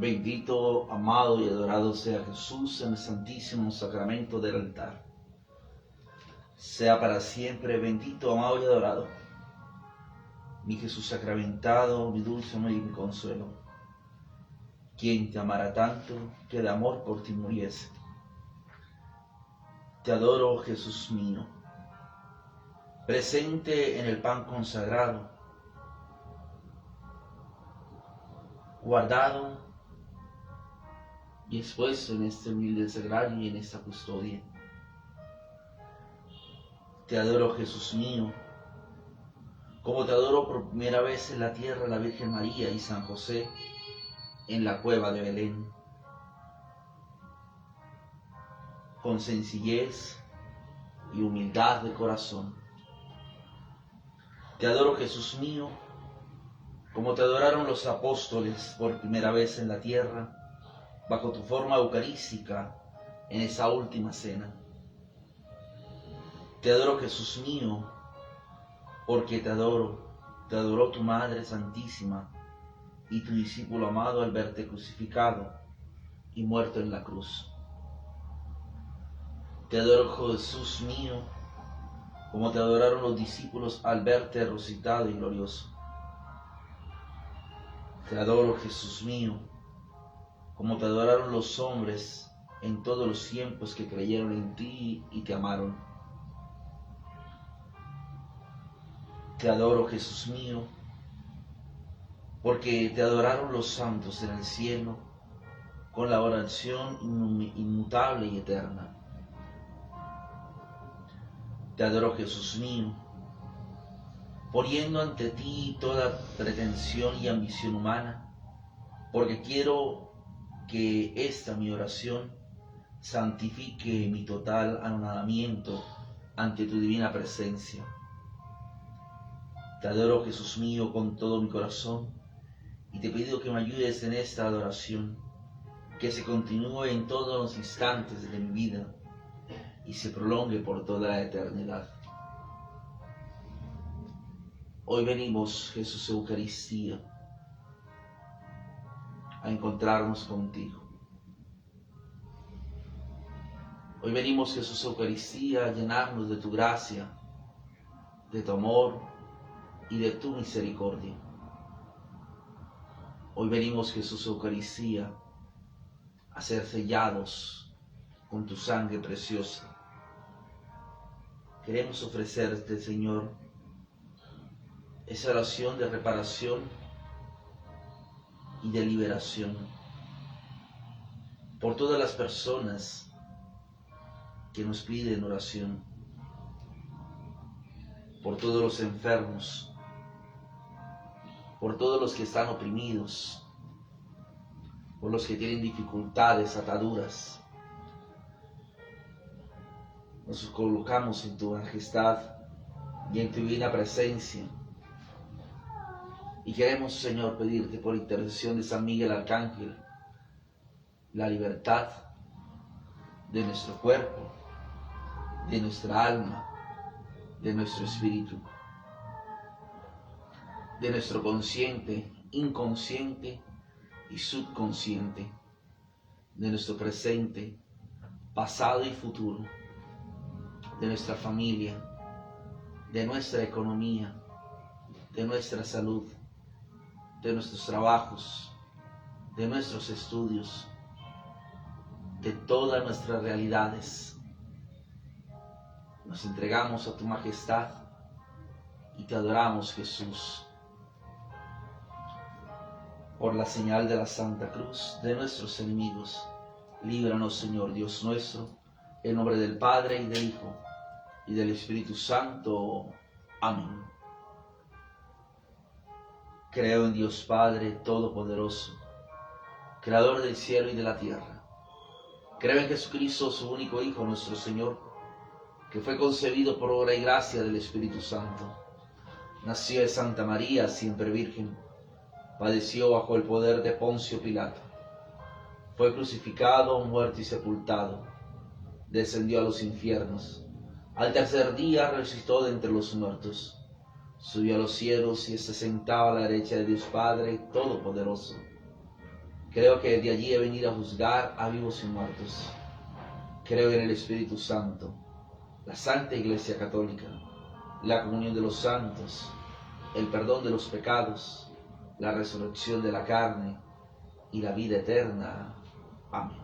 Bendito, amado y adorado sea Jesús en el santísimo sacramento del altar. Sea para siempre bendito, amado y adorado, mi Jesús sacramentado, mi dulce amor y mi consuelo, quien te amará tanto que de amor por ti muriese. Te adoro, Jesús mío, presente en el pan consagrado, guardado y expuesto en este humilde sagrario y en esta custodia. Te adoro, Jesús mío, como te adoro por primera vez en la tierra la Virgen María y San José en la cueva de Belén. Con sencillez y humildad de corazón. Te adoro, Jesús mío, como te adoraron los apóstoles por primera vez en la tierra, bajo tu forma eucarística en esa última cena. Te adoro, Jesús mío, porque te adoró tu Madre Santísima y tu discípulo amado al verte crucificado y muerto en la cruz. Te adoro, Jesús mío, como te adoraron los discípulos al verte resucitado y glorioso. Te adoro, Jesús mío, como te adoraron los hombres en todos los tiempos que creyeron en ti y te amaron. Te adoro, Jesús mío, porque te adoraron los santos en el cielo con la oración inmutable y eterna. Te adoro, Jesús mío, poniendo ante ti toda pretensión y ambición humana, porque quiero que esta mi oración santifique mi total anonadamiento ante tu divina presencia. Te adoro, Jesús mío, con todo mi corazón, y te pido que me ayudes en esta adoración, que se continúe en todos los instantes de mi vida y se prolongue por toda la eternidad. Hoy venimos, Jesús Eucaristía, a encontrarnos contigo. Hoy venimos, Jesús Eucaristía, a llenarnos de tu gracia, de tu amor y de tu misericordia. Hoy venimos, Jesús Eucaristía, a ser sellados con tu sangre preciosa. Queremos ofrecerte, Señor, esa oración de reparación y de liberación por todas las personas que nos piden oración, por todos los enfermos, por todos los que están oprimidos, por los que tienen dificultades, ataduras. Nos colocamos en tu majestad y en tu divina presencia. Y queremos, Señor, pedirte por intercesión de San Miguel Arcángel la libertad de nuestro cuerpo, de nuestra alma, de nuestro espíritu, de nuestro consciente, inconsciente y subconsciente, de nuestro presente, pasado y futuro, de nuestra familia, de nuestra economía, de nuestra salud, de nuestros trabajos, de nuestros estudios, de todas nuestras realidades. Nos entregamos a tu majestad y te adoramos, Jesús. Por la señal de la Santa Cruz de nuestros enemigos, líbranos, Señor Dios nuestro, en nombre del Padre y del Hijo y del Espíritu Santo. Amén. Creo en Dios Padre Todopoderoso, Creador del cielo y de la tierra. Creo en Jesucristo, su único Hijo, nuestro Señor, que fue concebido por obra y gracia del Espíritu Santo. Nació de Santa María, siempre virgen. Padeció bajo el poder de Poncio Pilato. Fue crucificado, muerto y sepultado. Descendió a los infiernos. Al tercer día resucitó de entre los muertos. Subió a los cielos y se sentaba a la derecha de Dios Padre Todopoderoso. Creo que de allí he venido a juzgar a vivos y muertos. Creo en el Espíritu Santo, la Santa Iglesia Católica, la comunión de los santos, el perdón de los pecados, la resurrección de la carne y la vida eterna. Amén.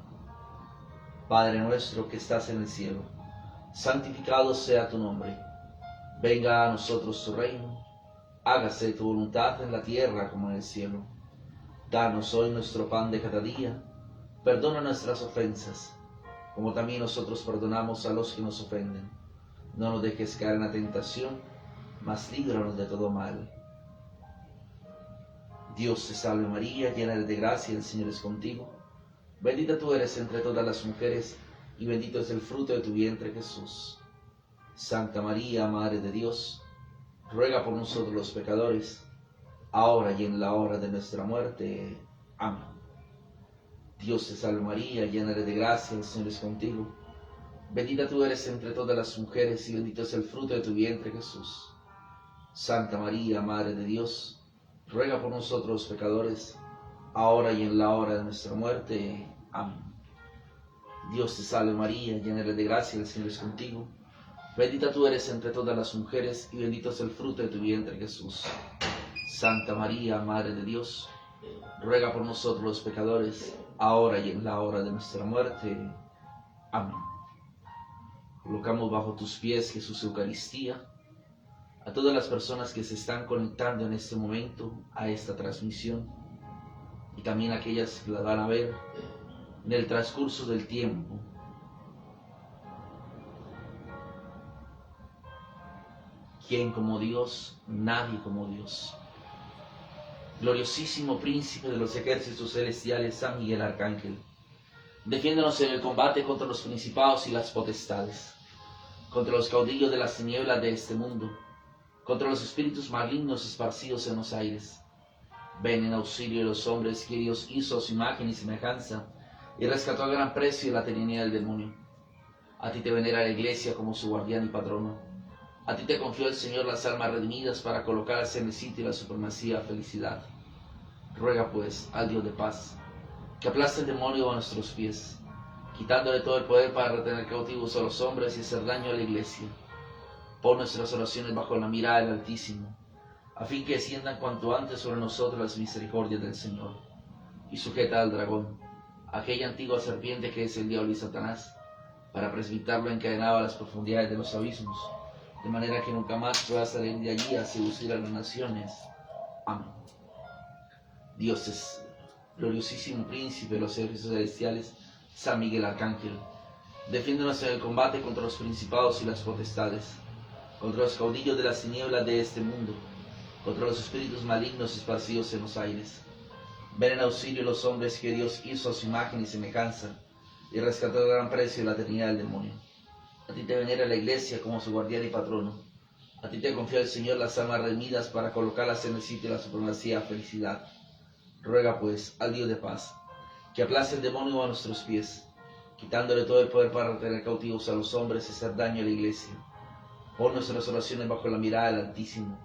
Padre nuestro que estás en el cielo, santificado sea tu nombre. Venga a nosotros tu reino. Hágase tu voluntad en la tierra como en el cielo. Danos hoy nuestro pan de cada día. Perdona nuestras ofensas, como también nosotros perdonamos a los que nos ofenden. No nos dejes caer en la tentación, mas líbranos de todo mal. Dios te salve María, llena eres de gracia, el Señor es contigo. Bendita tú eres entre todas las mujeres, y bendito es el fruto de tu vientre, Jesús. Santa María, Madre de Dios, ruega por nosotros los pecadores, ahora y en la hora de nuestra muerte. Amén. Dios te salve María, llena eres de gracia, el Señor es contigo. Bendita tú eres entre todas las mujeres, y bendito es el fruto de tu vientre, Jesús. Santa María, Madre de Dios, ruega por nosotros los pecadores, ahora y en la hora de nuestra muerte. Amén. Dios te salve María, llena eres de gracia, el Señor es contigo. Bendita tú eres entre todas las mujeres, y bendito es el fruto de tu vientre, Jesús. Santa María, Madre de Dios, ruega por nosotros los pecadores, ahora y en la hora de nuestra muerte. Amén. Colocamos bajo tus pies, Jesús, Eucaristía, a todas las personas que se están conectando en este momento a esta transmisión, y también a aquellas que la van a ver en el transcurso del tiempo. ¿Quién como Dios? Nadie como Dios. Gloriosísimo príncipe de los ejércitos celestiales, San Miguel Arcángel, defiéndonos en el combate contra los principados y las potestades, contra los caudillos de las tinieblas de este mundo, contra los espíritus malignos esparcidos en los aires. Ven en auxilio de los hombres que Dios hizo a su imagen y semejanza, y rescató a gran precio de la tiranía del demonio. A ti te venera la Iglesia como su guardián y patrono. A ti te confió el Señor las almas redimidas para colocarlas en el sitio de la supremacía felicidad. Ruega pues al Dios de paz, que aplaste el demonio a nuestros pies, quitándole todo el poder para retener cautivos a los hombres y hacer daño a la Iglesia. Pon nuestras oraciones bajo la mirada del Altísimo, a fin que desciendan cuanto antes sobre nosotros las misericordias del Señor. Y sujeta al dragón, aquella antigua serpiente que es el diablo y Satanás, para precipitarlo encadenado a las profundidades de los abismos, de manera que nunca más pueda salir de allí a seducir a las naciones. Amén. Dios es gloriosísimo príncipe de los ejércitos celestiales, San Miguel Arcángel, defiéndonos en el combate contra los principados y las potestades, contra los caudillos de las tinieblas de este mundo, contra los espíritus malignos esparcidos en los aires. Ven en auxilio los hombres que Dios hizo a su imagen y semejanza, y rescató a gran precio de la eternidad del demonio. A ti te venera la Iglesia como su guardián y patrono. A ti te confía el Señor las almas redimidas para colocarlas en el sitio de la supremacía felicidad. Ruega pues al Dios de paz, que aplace el demonio a nuestros pies, quitándole todo el poder para retener cautivos a los hombres y hacer daño a la Iglesia. Pon nuestras oraciones bajo la mirada del Altísimo,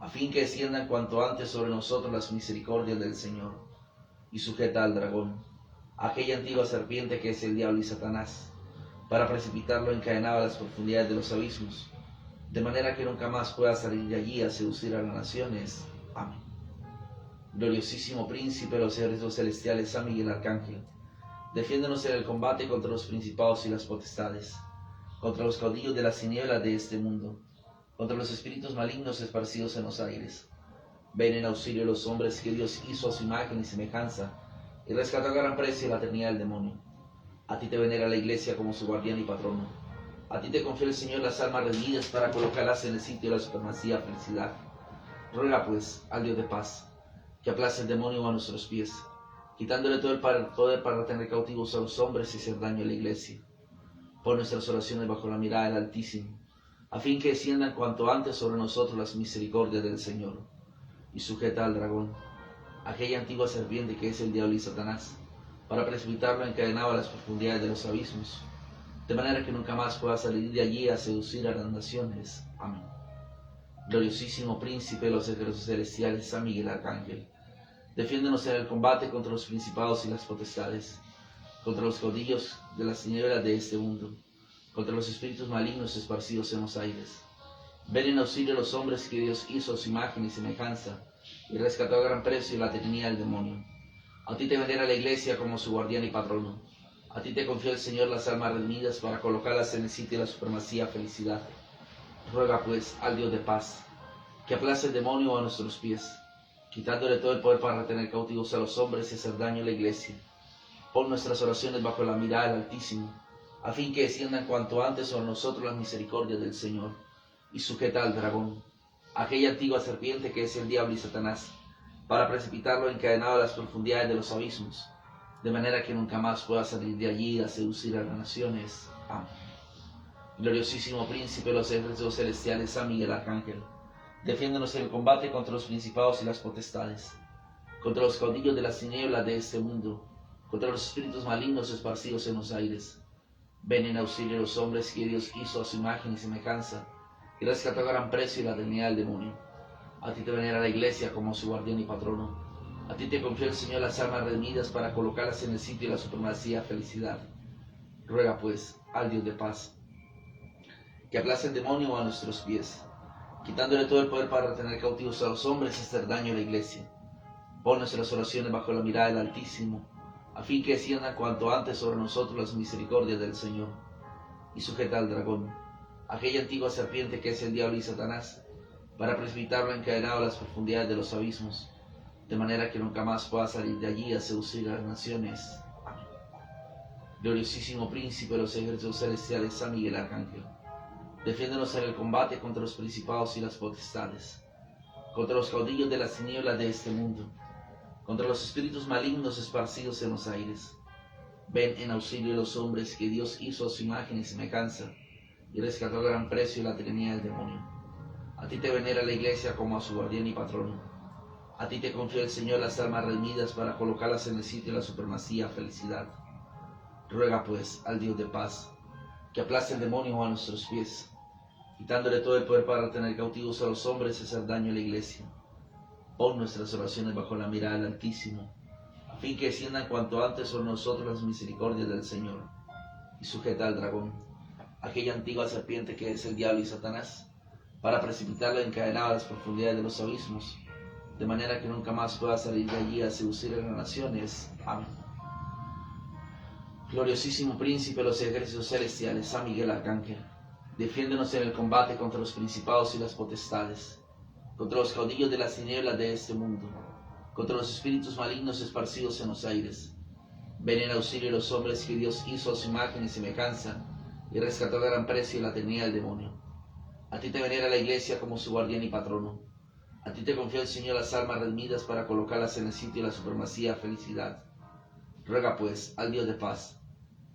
a fin que desciendan cuanto antes sobre nosotros las misericordias del Señor. Y sujeta al dragón, aquella antigua serpiente que es el diablo y Satanás, para precipitarlo encadenado a las profundidades de los abismos, de manera que nunca más pueda salir de allí a seducir a las naciones. Amén. Gloriosísimo príncipe de los ejércitos celestiales, San Miguel Arcángel, defiéndonos en el combate contra los principados y las potestades, contra los caudillos de las tinieblas de este mundo, contra los espíritus malignos esparcidos en los aires. Ven en auxilio de los hombres que Dios hizo a su imagen y semejanza, y rescató a gran precio la eternidad del demonio. A ti te venera la Iglesia como su guardián y patrono. A ti te confía el Señor las almas redimidas para colocarlas en el sitio de la supremacía felicidad. Ruega pues al Dios de paz, que aplace el demonio a nuestros pies, quitándole todo el poder para retener cautivos a los hombres y hacer daño a la Iglesia. Pon nuestras oraciones bajo la mirada del Altísimo, a fin que desciendan cuanto antes sobre nosotros las misericordias del Señor. Y sujeta al dragón, aquella antigua serpiente que es el diablo y Satanás, para precipitarlo encadenado a las profundidades de los abismos, de manera que nunca más pueda salir de allí a seducir a las naciones. Amén. Gloriosísimo príncipe de los ejércitos celestiales, San Miguel Arcángel, Defiéndonos en el combate contra los principados y las potestades, contra los caudillos de las tinieblas de este mundo, contra los espíritus malignos esparcidos en los aires. Ven en auxilio a los hombres que Dios hizo a su imagen y semejanza, y rescató a gran precio la tiranía del demonio. A ti te venera la iglesia como su guardián y patrono. A ti te confió el Señor las almas redimidas para colocarlas en el sitio de la supremacía felicidad. Ruega pues al Dios de paz, que aplace el demonio a nuestros pies, quitándole todo el poder para retener cautivos a los hombres y hacer daño a la iglesia. Pon nuestras oraciones bajo la mirada del Altísimo, a fin que desciendan cuanto antes sobre nosotros las misericordias del Señor, y sujeta al dragón, aquella antigua serpiente que es el diablo y Satanás, para precipitarlo encadenado a las profundidades de los abismos, de manera que nunca más pueda salir de allí a seducir a las naciones. Amén. Gloriosísimo príncipe de los ejércitos celestiales, San Miguel Arcángel, defiéndonos en el combate contra los principados y las potestades, contra los caudillos de las tinieblas de este mundo, contra los espíritus malignos esparcidos en los aires. Ven en auxilio a los hombres que Dios hizo a su imagen y semejanza, y rescató a gran precio y la tenía del demonio. A ti te venera la iglesia como su guardián y patrono. A ti te confió el Señor las almas redimidas para colocarlas en el sitio de la supremacía felicidad. Ruega pues al Dios de paz, que aplace el demonio a nuestros pies, quitándole todo el poder para retener cautivos a los hombres y hacer daño a la iglesia. Pon nuestras oraciones bajo la mirada del Altísimo, a fin que desciendan cuanto antes sobre nosotros las misericordias del Señor, y sujeta al dragón, aquella antigua serpiente que es el diablo y Satanás, para precipitarlo encadenado a las profundidades de los abismos, de manera que nunca más pueda salir de allí a seducir a las naciones. Amén. Gloriosísimo príncipe de los ejércitos celestiales, San Miguel Arcángel, defiéndonos en el combate contra los principados y las potestades, contra los caudillos de las tinieblas de este mundo, contra los espíritus malignos esparcidos en los aires. Ven en auxilio de los hombres que Dios hizo a su imagen y semejanza, y rescató a gran precio la tiranía del demonio. A ti te venera la iglesia como a su guardián y patrono. A ti te confió el Señor las almas redimidas para colocarlas en el sitio de la supremacía felicidad. Ruega pues al Dios de paz, que aplace el demonio a nuestros pies, quitándole todo el poder para retener cautivos a los hombres y hacer daño a la iglesia. Pon nuestras oraciones bajo la mirada del Altísimo, a fin que desciendan cuanto antes sobre nosotros las misericordias del Señor, y sujeta al dragón, aquella antigua serpiente que es el diablo y Satanás, para precipitarlo encadenado a las profundidades de los abismos, de manera que nunca más pueda salir de allí a seducir a las naciones. Amén. Gloriosísimo príncipe de los ejércitos celestiales, San Miguel Arcángel, defiéndonos en el combate contra los principados y las potestades, contra los caudillos de las tinieblas de este mundo, contra los espíritus malignos esparcidos en los aires. Ven en auxilio de los hombres que Dios hizo a su imagen y semejanza, y rescató a gran precio la tenía del demonio. A ti te venera la iglesia como su guardián y patrono. A ti te confió el Señor las almas redimidas para colocarlas en el sitio de la supremacía felicidad. Ruega pues al Dios de paz,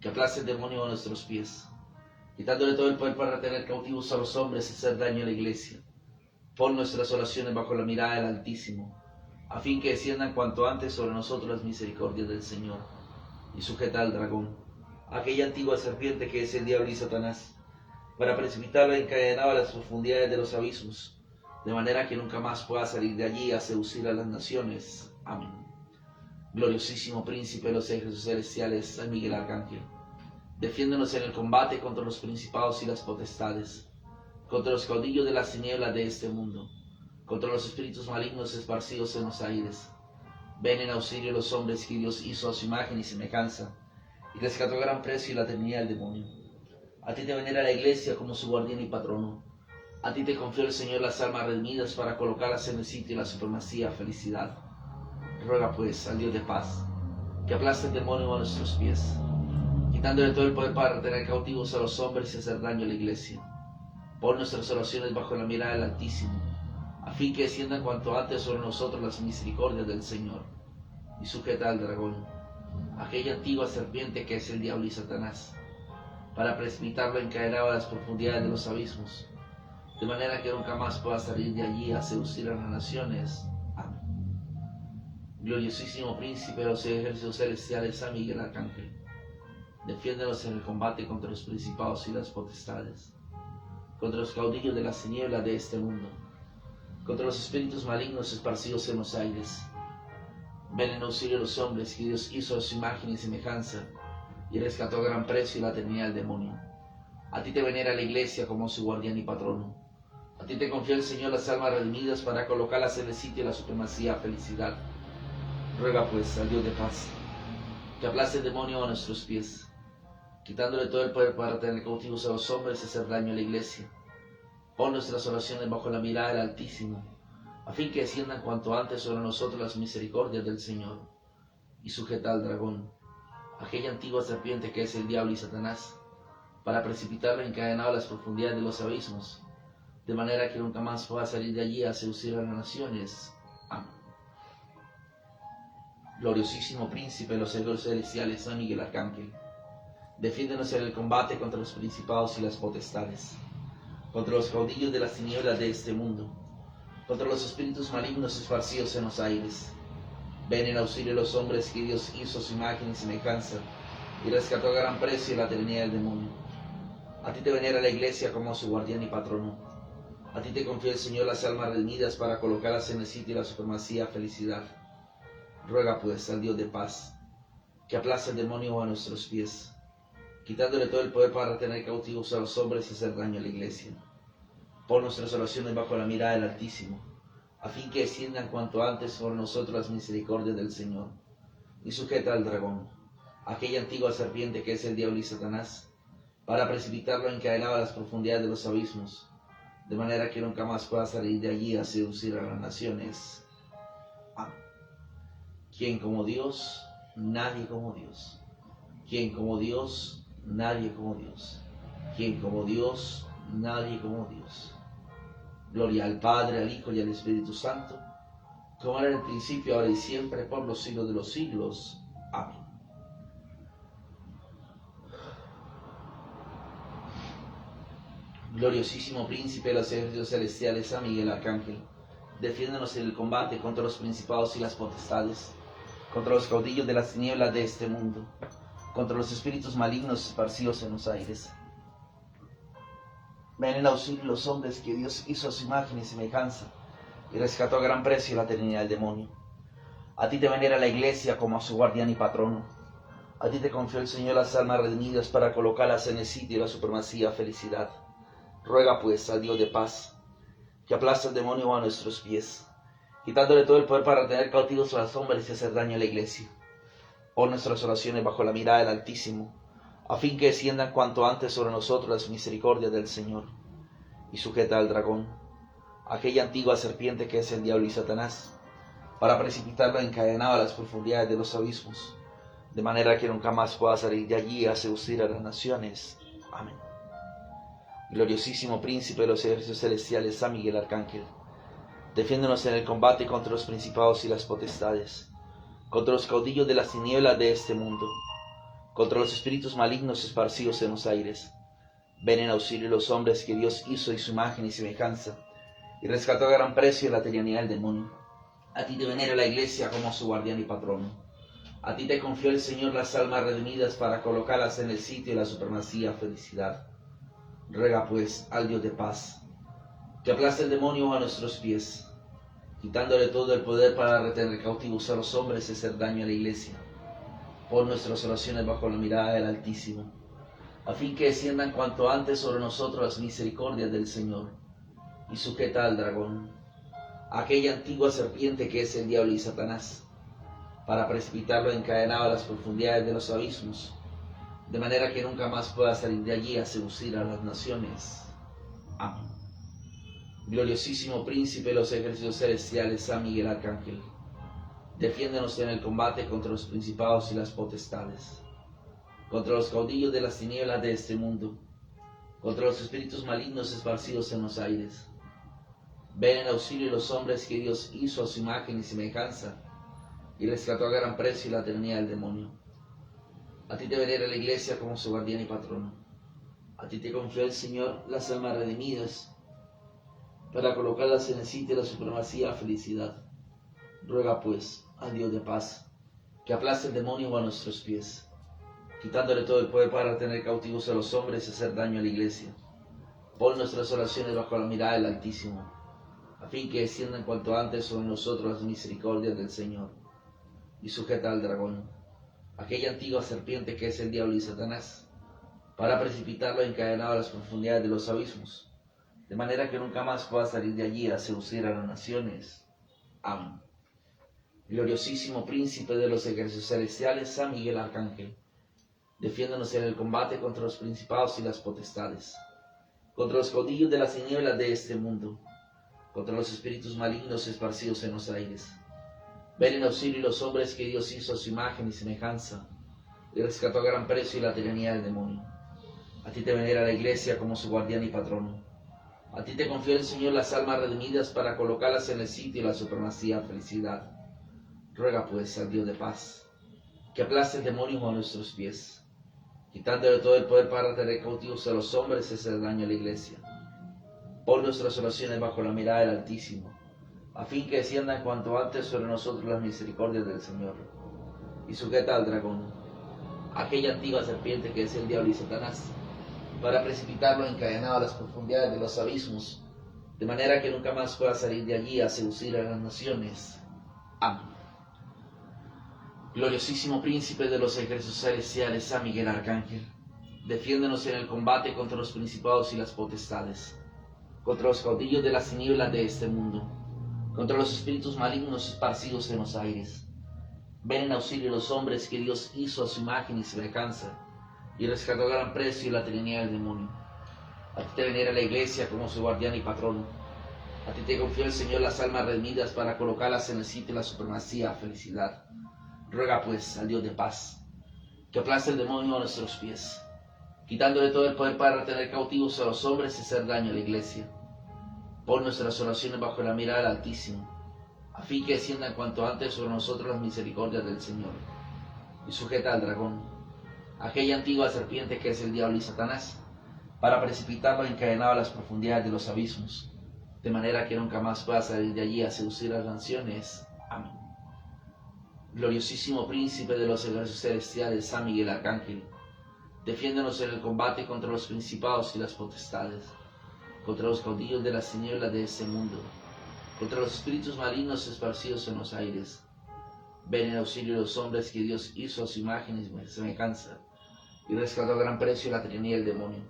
que aplace el demonio a nuestros pies, quitándole todo el poder para retener cautivos a los hombres y hacer daño a la iglesia. Pon nuestras oraciones bajo la mirada del Altísimo, a fin que desciendan cuanto antes sobre nosotros las misericordias del Señor, y sujeta al dragón, aquella antigua serpiente que es el diablo y Satanás, para precipitarlo encadenado a las profundidades de los abismos, de manera que nunca más pueda salir de allí a seducir a las naciones. Amén. Gloriosísimo príncipe de los ejércitos celestiales, San Miguel Arcángel, defiéndonos en el combate contra los principados y las potestades, contra los caudillos de las tinieblas de este mundo, contra los espíritus malignos esparcidos en los aires. Ven en auxilio de los hombres que Dios hizo a su imagen y semejanza, y rescató a gran precio y la tenía del demonio. A ti te venera la iglesia como su guardián y patrono. A ti te confió el Señor las almas redimidas para colocarlas en el sitio de la supremacía felicidad. Ruega pues al Dios de paz, que aplaste el demonio a nuestros pies, quitándole todo el poder para retener cautivos a los hombres y hacer daño a la iglesia. Pon nuestras oraciones bajo la mirada del Altísimo, a fin que desciendan cuanto antes sobre nosotros las misericordias del Señor, y sujeta al dragón, aquella antigua serpiente que es el diablo y Satanás, para precipitarlo encadenado a las profundidades de los abismos, de manera que nunca más pueda salir de allí a seducir a las naciones. Amén. Gloriosísimo príncipe de los ejércitos celestiales, San Miguel Arcángel, defiéndonos en el combate contra los principados y las potestades, contra los caudillos de las tinieblas de este mundo, contra los espíritus malignos esparcidos en los aires. Ven en auxilio de los hombres que Dios hizo a su imagen y semejanza, y rescató a gran precio y la tenía del demonio. A ti te venera la iglesia como su guardián y patrono. A ti te confía el Señor las almas redimidas para colocarlas en el sitio de la supremacía felicidad. Ruega pues al Dios de paz, que aplaste el demonio a nuestros pies, quitándole todo el poder para tener cautivos a los hombres y hacer daño a la iglesia. Pon nuestras oraciones bajo la mirada del Altísimo, a fin que desciendan cuanto antes sobre nosotros las misericordias del Señor, y sujeta al dragón, aquella antigua serpiente que es el diablo y Satanás, para precipitarlo encadenado a las profundidades de los abismos, de manera que nunca más pueda salir de allí a seducir a las naciones. Amén. Gloriosísimo príncipe de los ejércitos celestiales, San Miguel Arcángel, defiéndenos en el combate contra los principados y las potestades, contra los caudillos de las tinieblas de este mundo, contra los espíritus malignos esparcidos en los aires. Ven en auxilio de los hombres que Dios hizo a su imagen y semejanza, y rescató a gran precio la eternidad del demonio. A ti te venera la iglesia como su guardián y patrono. A ti te confía el Señor las almas redimidas para colocarlas en el sitio de la supremacía felicidad. Ruega pues al Dios de paz, que aplaste el demonio a nuestros pies, quitándole todo el poder para retener cautivos a los hombres y hacer daño a la iglesia. Pon nuestras oraciones bajo la mirada del Altísimo, a fin que desciendan cuanto antes sobre nosotros las misericordias del Señor, y sujeta al dragón, aquella antigua serpiente que es el diablo y Satanás, para precipitarlo encadenado a las profundidades de los abismos, de manera que nunca más pueda salir de allí a seducir a las naciones. Amén. ¿Quién como Dios? Nadie como Dios. ¿Quién como Dios? Nadie como Dios. ¿Quién como Dios? Nadie como Dios. Gloria al Padre, al Hijo y al Espíritu Santo, como era en el principio, ahora y siempre, por los siglos de los siglos. Amén. Gloriosísimo príncipe de los ejércitos celestiales, San Miguel Arcángel, defiéndonos en el combate contra los principados y las potestades, contra los caudillos de las tinieblas de este mundo, contra los espíritus malignos esparcidos en los aires. Ven en auxilio los hombres que Dios hizo a su imagen y semejanza, y rescató a gran precio la eternidad del demonio. A ti te venera la iglesia como a su guardián y patrono. A ti te confió el Señor las almas redimidas para colocarlas en el sitio de la supremacía felicidad. Ruega pues al Dios de paz, que aplaste el demonio a nuestros pies, quitándole todo el poder para retener cautivos a los hombres y hacer daño a la iglesia. Pon nuestras oraciones bajo la mirada del Altísimo, a fin que desciendan cuanto antes sobre nosotros las misericordias del Señor, y sujeta al dragón, aquella antigua serpiente que es el diablo y Satanás, para precipitarlo encadenado a las profundidades de los abismos, de manera que nunca más pueda salir de allí a seducir a las naciones. Amén. Gloriosísimo príncipe de los ejércitos celestiales, San Miguel Arcángel, defiéndonos en el combate contra los principados y las potestades, contra los caudillos de las tinieblas de este mundo, contra los espíritus malignos esparcidos en los aires. Ven en auxilio los hombres que Dios hizo en su imagen y semejanza, y rescató a gran precio la eternidad del demonio. A ti te venera la iglesia como su guardián y patrono. A ti te confió el Señor las almas redimidas para colocarlas en el sitio de la supremacía felicidad. Ruega pues al Dios de paz, que aplaste el demonio a nuestros pies, quitándole todo el poder para retener cautivos a los hombres y hacer daño a la iglesia. Pon nuestras oraciones bajo la mirada del Altísimo, a fin que desciendan cuanto antes sobre nosotros las misericordias del Señor, y sujeta al dragón, aquella antigua serpiente que es el diablo y Satanás, para precipitarlo encadenado a las profundidades de los abismos, de manera que nunca más pueda salir de allí a seducir a las naciones. Amén. Gloriosísimo príncipe de los ejércitos celestiales, San Miguel Arcángel, defiéndenos en el combate contra los principados y las potestades, contra los caudillos de las tinieblas de este mundo, contra los espíritus malignos esparcidos en los aires. Ven en auxilio de los hombres que Dios hizo a su imagen y semejanza, y rescató a gran precio la eternidad del demonio. A ti te venera la iglesia como su guardián y patrono. A ti te confió el Señor las almas redimidas, para colocarlas en el sitio de la supremacía felicidad. Ruega pues al Dios de paz, que aplaste el demonio a nuestros pies, quitándole todo el poder para tener cautivos a los hombres y hacer daño a la iglesia. Pon nuestras oraciones bajo la mirada del Altísimo, a fin que desciendan cuanto antes sobre nosotros las misericordias del Señor, y sujeta al dragón, aquella antigua serpiente que es el diablo y Satanás, para precipitarlo encadenado a las profundidades de los abismos, de manera que nunca más pueda salir de allí a seducir a las naciones. Amén. Gloriosísimo príncipe de los ejércitos celestiales, San Miguel Arcángel, defiéndonos en el combate contra los principados y las potestades, contra los caudillos de las tinieblas de este mundo, contra los espíritus malignos esparcidos en los aires. Ven en auxilio los hombres que Dios hizo a su imagen y semejanza, y rescató a gran precio y la tiranía del demonio. A ti te venera la Iglesia como su guardián y patrono. A ti te confió el Señor las almas redimidas para colocarlas en el sitio de la supremacía felicidad. Ruega pues al Dios de paz, que aplaste el demonio a nuestros pies, quitándole todo el poder para tener cautivos a los hombres y hacer daño a la Iglesia. Pon nuestras oraciones bajo la mirada del Altísimo, a fin que desciendan cuanto antes sobre nosotros las misericordias del Señor. Y sujeta al dragón, aquella antigua serpiente que es el diablo y Satanás, para precipitarlo encadenado a las profundidades de los abismos, de manera que nunca más pueda salir de allí a seducir a las naciones. Amén. Gloriosísimo príncipe de los ejércitos celestiales, San Miguel Arcángel, defiéndenos en el combate contra los principados y las potestades, contra los caudillos de las tinieblas de este mundo, contra los espíritus malignos esparcidos en los aires. Ven en auxilio los hombres que Dios hizo a su imagen y semejanza, y rescató a gran precio la tiranía del demonio. A ti te venera la Iglesia como su guardián y patrono. A ti te confió el Señor las almas redimidas para colocarlas en el sitio de la supremacía felicidad. Ruega pues al Dios de paz, que aplaste el demonio a nuestros pies, quitándole todo el poder para retener cautivos a los hombres y hacer daño a la Iglesia. Pon nuestras oraciones bajo la mirada del Altísimo, a fin que desciendan cuanto antes sobre nosotros las misericordias del Señor. Y sujeta al dragón, aquella antigua serpiente que es el diablo y Satanás, para precipitarlo encadenado a las profundidades de los abismos, de manera que nunca más pueda salir de allí a seducir a las naciones. Amén. Gloriosísimo príncipe de los ejércitos celestiales, San Miguel Arcángel, defiéndonos en el combate contra los principados y las potestades, contra los caudillos de las tinieblas de este mundo, contra los espíritus malignos esparcidos en los aires. Ven en auxilio de los hombres que Dios hizo a su imagen y semejanza, y rescató a gran precio la tiranía del demonio.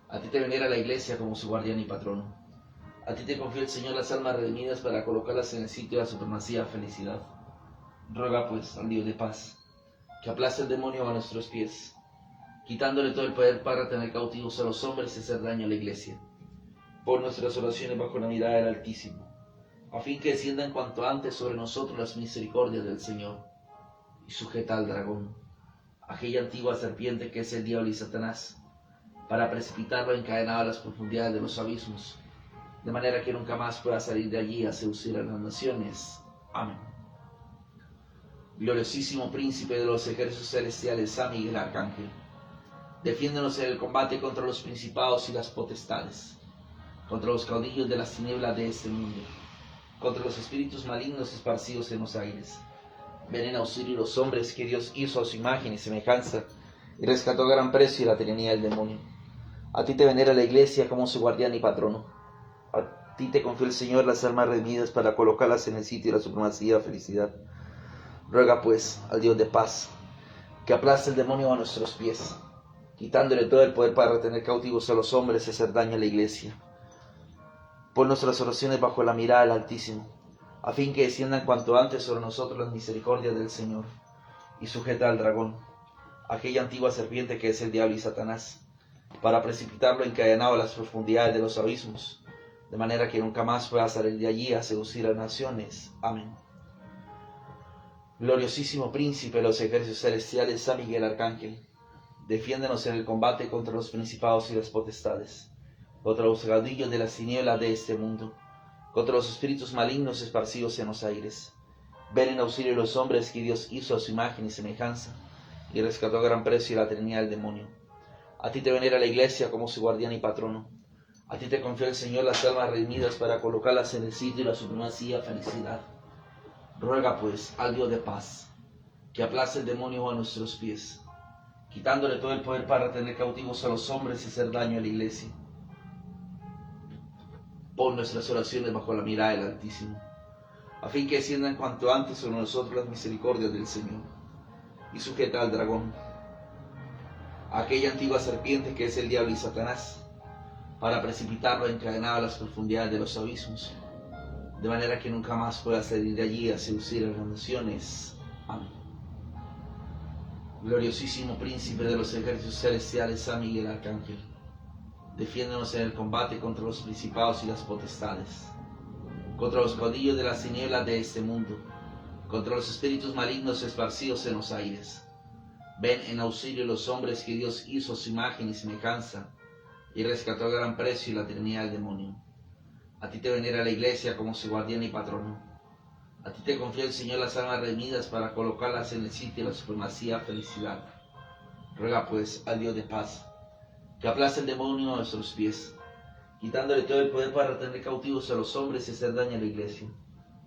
A ti te venera la Iglesia como su guardián y patrono. A ti te confió el Señor las almas redimidas para colocarlas en el sitio de la supremacía felicidad. Ruega pues al Dios de paz, que aplaste el demonio a nuestros pies, quitándole todo el poder para retener cautivos a los hombres y hacer daño a la Iglesia. Pon nuestras oraciones bajo la mirada del Altísimo, a fin que desciendan cuanto antes sobre nosotros las misericordias del Señor. Y sujeta al dragón, aquella antigua serpiente que es el diablo y Satanás, para precipitarlo encadenado a las profundidades de los abismos, de manera que nunca más pueda salir de allí a seducir a las naciones. Amén. Gloriosísimo príncipe de los ejércitos celestiales, San Miguel Arcángel, defiéndonos en el combate contra los principados y las potestades, contra los caudillos de las tinieblas de este mundo, contra los espíritus malignos esparcidos en los aires. Ven en auxilio los hombres que Dios hizo a su imagen y semejanza, y rescató a gran precio la tiranía del demonio. A ti te venera la Iglesia como su guardián y patrono. A ti te confió el Señor las almas redimidas para colocarlas en el sitio de la supremacía felicidad. Ruega pues al Dios de paz, que aplaste el demonio a nuestros pies, quitándole todo el poder para retener cautivos a los hombres y hacer daño a la Iglesia. Pon nuestras oraciones bajo la mirada del Altísimo, a fin que desciendan cuanto antes sobre nosotros las misericordias del Señor. Y sujeta al dragón, aquella antigua serpiente que es el diablo y Satanás, para precipitarlo encadenado a las profundidades de los abismos, de manera que nunca más pueda salir de allí a seducir a las naciones. Amén. Gloriosísimo príncipe de los ejércitos celestiales, San Miguel Arcángel, defiéndenos en el combate contra los principados y las potestades, contra los caudillos de las tinieblas de este mundo, contra los espíritus malignos esparcidos en los aires. Ven en auxilio de los hombres que Dios hizo a su imagen y semejanza, y rescató a gran precio la tiranía del demonio. A ti te venera la Iglesia como su guardián y patrono. A ti te confió el Señor las almas redimidas para colocarlas en el sitio de la supremacía felicidad. Ruega pues al Dios de paz, que aplaste el demonio a nuestros pies, quitándole todo el poder para retener cautivos a los hombres y hacer daño a la Iglesia. Pon nuestras oraciones bajo la mirada del Altísimo, a fin que desciendan cuanto antes sobre nosotros las misericordias del Señor, y sujeta al dragón, a aquella antigua serpiente que es el diablo y Satanás, para precipitarlo encadenado a las profundidades de los abismos, de manera que nunca más pueda salir de allí a seducir a las naciones. Amén. Gloriosísimo príncipe de los ejércitos celestiales, San Miguel Arcángel, defiéndonos en el combate contra los principados y las potestades, contra los caudillos de las tinieblas de este mundo, contra los espíritus malignos esparcidos en los aires. Ven en auxilio los hombres que Dios hizo a su imagen y semejanza, y rescató a gran precio y la trinidad del demonio. A ti te venera la Iglesia como su guardián y patrono. A ti te confía el Señor las almas redimidas para colocarlas en el sitio de la supremacía felicidad. Ruega pues al Dios de paz, que aplace el demonio a nuestros pies, quitándole todo el poder para retener cautivos a los hombres y hacer daño a la Iglesia.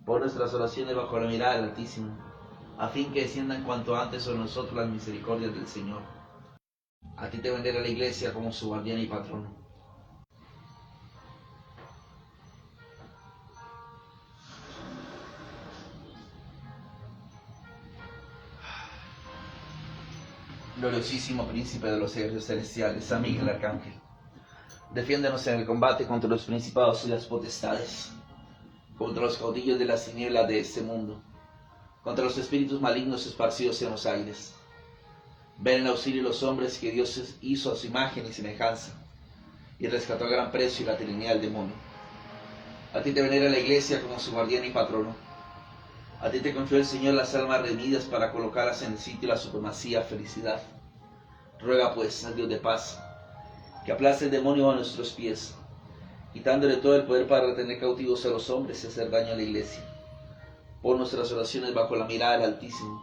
Pon nuestras oraciones bajo la mirada del Altísimo, a fin que desciendan cuanto antes sobre nosotros las misericordias del Señor. A ti te venera la Iglesia como su guardián y patrono. Gloriosísimo príncipe de los ejércitos celestiales, San Miguel Arcángel, defiéndenos en el combate contra los principados y las potestades, contra los caudillos de las tinieblas de este mundo, contra los espíritus malignos esparcidos en los aires. Ven en auxilio los hombres que Dios hizo a su imagen y semejanza, y rescató a gran precio y la trinidad del demonio. A ti te venera la Iglesia como su guardián y patrono. A ti te confió el Señor las almas redimidas para colocarlas en el sitio de la supremacía felicidad. Ruega pues al Dios de paz, que aplace el demonio a nuestros pies, quitándole todo el poder para retener cautivos a los hombres y hacer daño a la Iglesia. Pon nuestras oraciones bajo la mirada del Altísimo,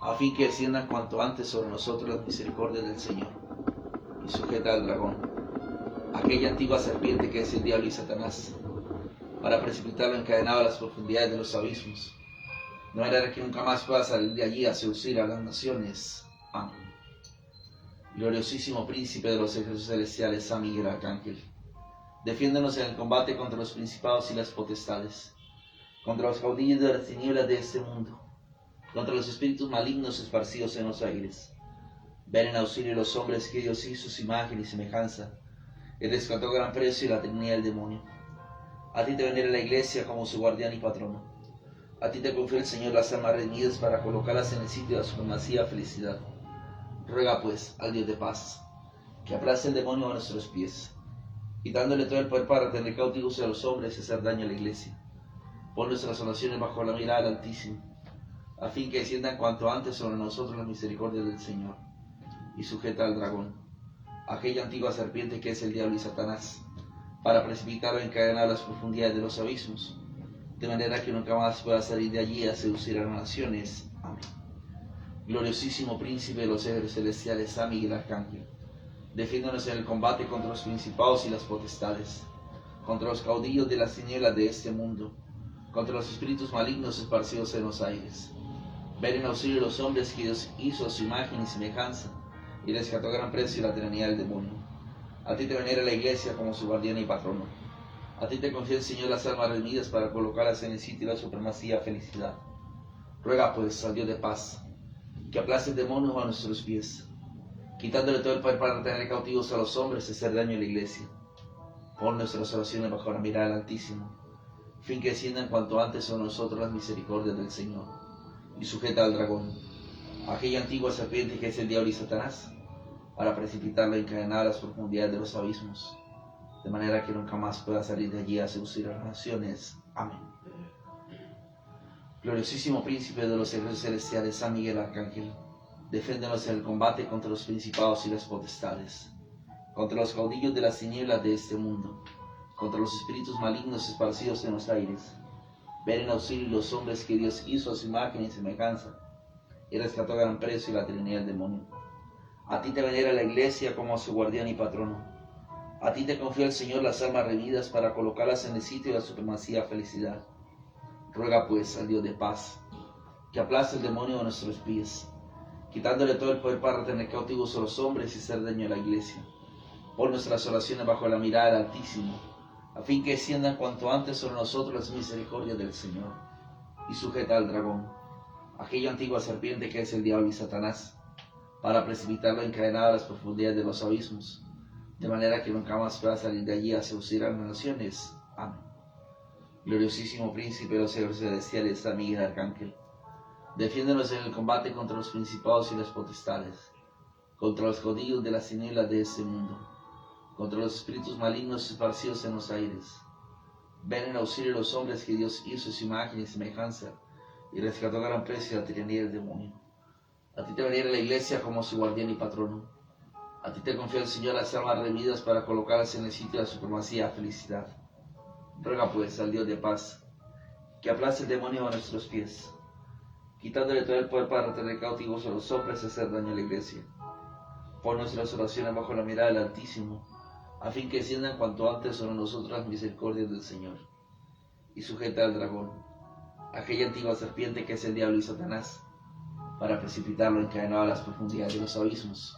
a fin que desciendan cuanto antes sobre nosotros las misericordias del Señor, y sujeta al dragón, aquella antigua serpiente que es el diablo y Satanás, para precipitarlo encadenado a las profundidades de los abismos, de manera que nunca más pueda salir de allí a seducir a las naciones. Amén. Gloriosísimo príncipe de los ejércitos celestiales, San Miguel Arcángel, defiéndonos en el combate contra los principados y las potestades, contra los caudillos de las tinieblas de este mundo, contra los espíritus malignos esparcidos en los aires. Ven en auxilio los hombres que Dios hizo su imagen y semejanza, y rescató a gran precio y la trinidad del demonio. A ti te venera la Iglesia como su guardián y patrono. A ti te confía el Señor las almas redimidas para colocarlas en el sitio de la supremacía felicidad. Ruega pues al Dios de paz, que aplace el demonio a nuestros pies, quitándole todo el poder para retener cautivos a los hombres y hacer daño a la Iglesia. Pon nuestras oraciones bajo la mirada del Altísimo, a fin que desciendan cuanto antes sobre nosotros las misericordias del Señor, y sujeta al dragón, aquella antigua serpiente que es el diablo y Satanás, para precipitarlo encadenado a las profundidades de los abismos, de manera que nunca más pueda salir de allí a seducir a las naciones. Amén. Gloriosísimo príncipe de los ejércitos celestiales, San Miguel Arcángel, defiéndonos en el combate contra los principados y las potestades, contra los caudillos de las tinieblas de este mundo, contra los espíritus malignos esparcidos en los aires. Ven en auxilio los hombres que Dios hizo a su imagen y semejanza, y rescató a gran precio la trinidad del demonio. A ti te venera la Iglesia como su guardián y patrono. A ti te confía el Señor las almas redimidas para colocarlas en el sitio de la supremacía felicidad. Ruega pues al Dios de paz, que aplace el demonio a nuestros pies, quitándole todo el poder para retener cautivos a los hombres y hacer daño a la Iglesia. Pon nuestras oraciones bajo la mirada del Altísimo, fin que desciendan cuanto antes sobre nosotros las misericordias del Señor, y sujeta al dragón, aquella antigua serpiente que es el diablo y Satanás, para precipitarlo encadenado a las profundidades de los abismos, de manera que nunca más pueda salir de allí a seducir a las naciones. Amén. Gloriosísimo príncipe de los ejércitos celestiales, San Miguel Arcángel, defiéndenos en el combate contra los principados y las potestades, contra los caudillos de las tinieblas de este mundo, contra los espíritus malignos esparcidos en los aires. Ven en auxilio los hombres que Dios hizo a su imagen y semejanza, y rescató a gran precio la trinidad del demonio. A ti te venera la Iglesia como a su guardián y patrono. A ti te confía el Señor las almas redimidas para colocarlas en el sitio de la supremacía felicidad. Ruega pues al Dios de paz, que aplace el demonio a nuestros pies, quitándole todo el poder para retener cautivos a los hombres y hacer daño a la Iglesia. Pon nuestras oraciones bajo la mirada del Altísimo, a fin que desciendan cuanto antes sobre nosotros las misericordias del Señor, y sujeta al dragón, aquella antigua serpiente que es el diablo y Satanás, para precipitarlo encadenado a las profundidades de los abismos, de manera que nunca más pueda salir de allí a seducir a las naciones. Amén. Gloriosísimo príncipe de los ejércitos celestiales, San Miguel Arcángel, defiéndonos en el combate contra los principados y las potestades, contra los caudillos de las tinieblas de este mundo, contra los espíritus malignos esparcidos en los aires. Ven en auxilio de los hombres que Dios hizo su imagen y semejanza, y rescató a gran precio de la tiranía del demonio. A ti te venera la iglesia como su guardián y patrono. A ti te confía el Señor las almas redimidas para colocarlas en el sitio de la supremacía y felicidad. Ruega pues al Dios de paz, que aplace el demonio a nuestros pies, quitándole todo el poder para retener cautivos a los hombres y hacer daño a la iglesia. Pon nuestras oraciones bajo la mirada del Altísimo, a fin que desciendan cuanto antes sobre nosotros las misericordias del Señor. Y sujeta al dragón, aquella antigua serpiente que es el diablo y Satanás, para precipitarlo encadenado a las profundidades de los abismos,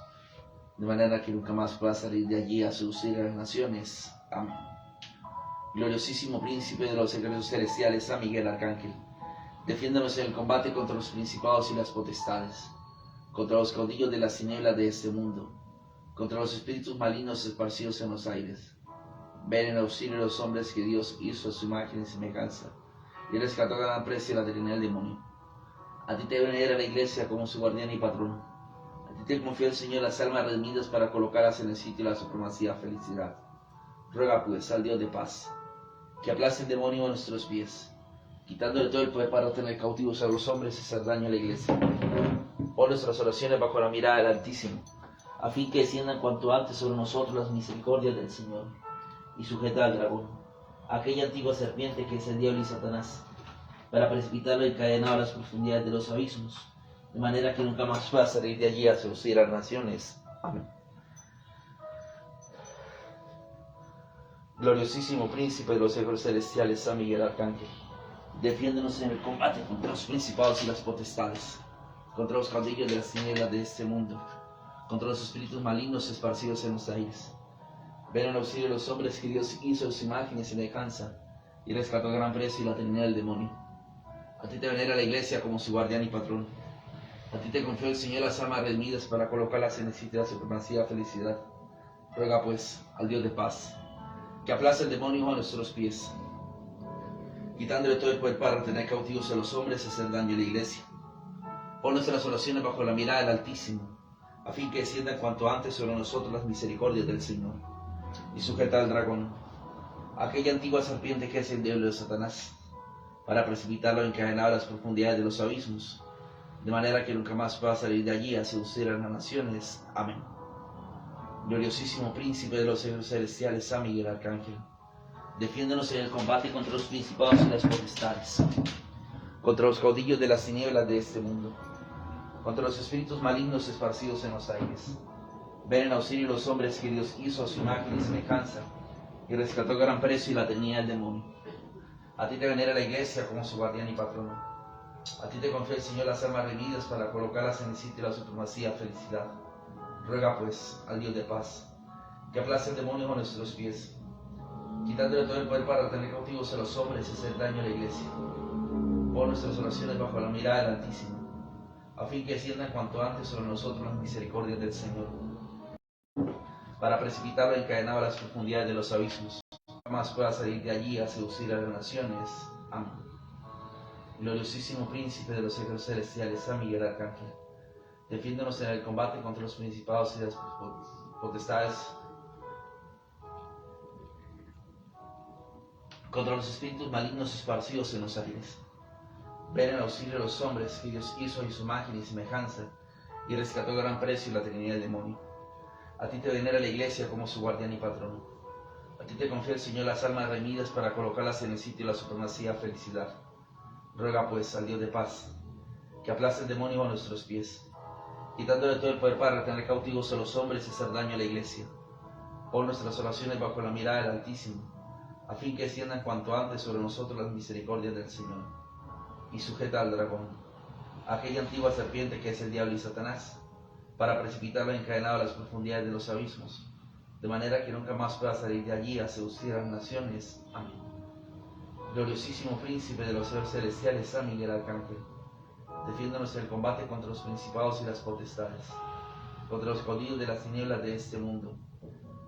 de manera que nunca más pueda salir de allí a seducir a las naciones. Amén. Gloriosísimo príncipe de los ejércitos celestiales, San Miguel Arcángel, defiéndonos en el combate contra los principados y las potestades, contra los caudillos de las tinieblas de este mundo, contra los espíritus malignos esparcidos en los aires. Ven en auxilio de los hombres que Dios hizo a su imagen y semejanza, y rescató a gran precio de la tiranía del demonio. A ti te venera la iglesia como su guardián y patrono. A ti te confía el Señor las almas redimidas para colocarlas en el sitio de la supremacía y felicidad. Ruega pues al Dios de paz, que aplace el demonio a nuestros pies, quitándole todo el poder para tener cautivos a los hombres y hacer daño a la iglesia. Pon nuestras oraciones bajo la mirada del Altísimo, a fin que desciendan cuanto antes sobre nosotros las misericordias del Señor. Y sujeta al dragón, aquella antigua serpiente que es el diablo y Satanás, para precipitarlo encadenado a las profundidades de los abismos, de manera que nunca más pueda salir de allí a seducir a las naciones. Amén. Gloriosísimo príncipe de los ejércitos celestiales, San Miguel Arcángel, defiéndonos en el combate contra los principados y las potestades, contra los caudillos de las tinieblas de este mundo, contra los espíritus malignos esparcidos en los aires. Ven en auxilio de los hombres que Dios hizo en su imagen y semejanza, y rescató a gran precio y la tiranía del demonio. A ti te venera la iglesia como su guardián y patrón. A ti te confió el Señor las almas redimidas para colocarlas en el sitio de la supremacía y felicidad. Ruega pues al Dios de paz, que aplace el demonio a nuestros pies, quitándole todo el poder para retener cautivos a los hombres y hacer daño a la iglesia. Pon nuestras oraciones bajo la mirada del Altísimo, a fin que desciendan cuanto antes sobre nosotros las misericordias del Señor. Y sujeta al dragón, aquella antigua serpiente que es el diablo de Satanás, para precipitarlo encadenado a las profundidades de los abismos, de manera que nunca más pueda salir de allí a seducir a las naciones. Amén. Gloriosísimo príncipe de los ejércitos celestiales, San Miguel Arcángel, defiéndonos en el combate contra los principados y las potestades, contra los caudillos de las tinieblas de este mundo, contra los espíritus malignos esparcidos en los aires. Ven en auxilio los hombres que Dios hizo a su imagen y semejanza, y rescató a gran precio y la tenía el demonio. A ti te venera la iglesia como su guardián y patrono. A ti te confía el Señor las almas redimidas para colocarlas en el sitio de la supremacía y felicidad. Ruega pues al Dios de paz, que aplace el demonio a nuestros pies, quitándole todo el poder para retener cautivos a los hombres y hacer daño a la iglesia. Pon nuestras oraciones bajo la mirada del Altísimo, a fin que desciendan cuanto antes sobre nosotros las misericordias del Señor, para precipitarlo encadenado a las profundidades de los abismos, jamás pueda salir de allí a seducir a las naciones. Amén. Gloriosísimo príncipe de los ejércitos celestiales, San Miguel Arcángel, defiéndonos en el combate contra los principados y las potestades, contra los espíritus malignos esparcidos en los aires. Ven en auxilio de los hombres que Dios hizo en su imagen y semejanza, y rescató a gran precio la tiranía del demonio. A ti te venera la iglesia como su guardián y patrono. A ti te confía el Señor las almas redimidas para colocarlas en el sitio de la supremacía y felicidad. Ruega pues al Dios de paz, que aplace el demonio a nuestros pies, quitándole todo el poder para retener cautivos a los hombres y hacer daño a la iglesia. Pon nuestras oraciones bajo la mirada del Altísimo, a fin que desciendan cuanto antes sobre nosotros las misericordias del Señor. Y sujeta al dragón, aquella antigua serpiente que es el diablo y Satanás, para precipitarlo encadenado a las profundidades de los abismos, de manera que nunca más pueda salir de allí a seducir a las naciones. Amén. Gloriosísimo príncipe de los seres celestiales, San Miguel Arcángel, defiéndonos en el combate contra los principados y las potestades, contra los caudillos de las tinieblas de este mundo,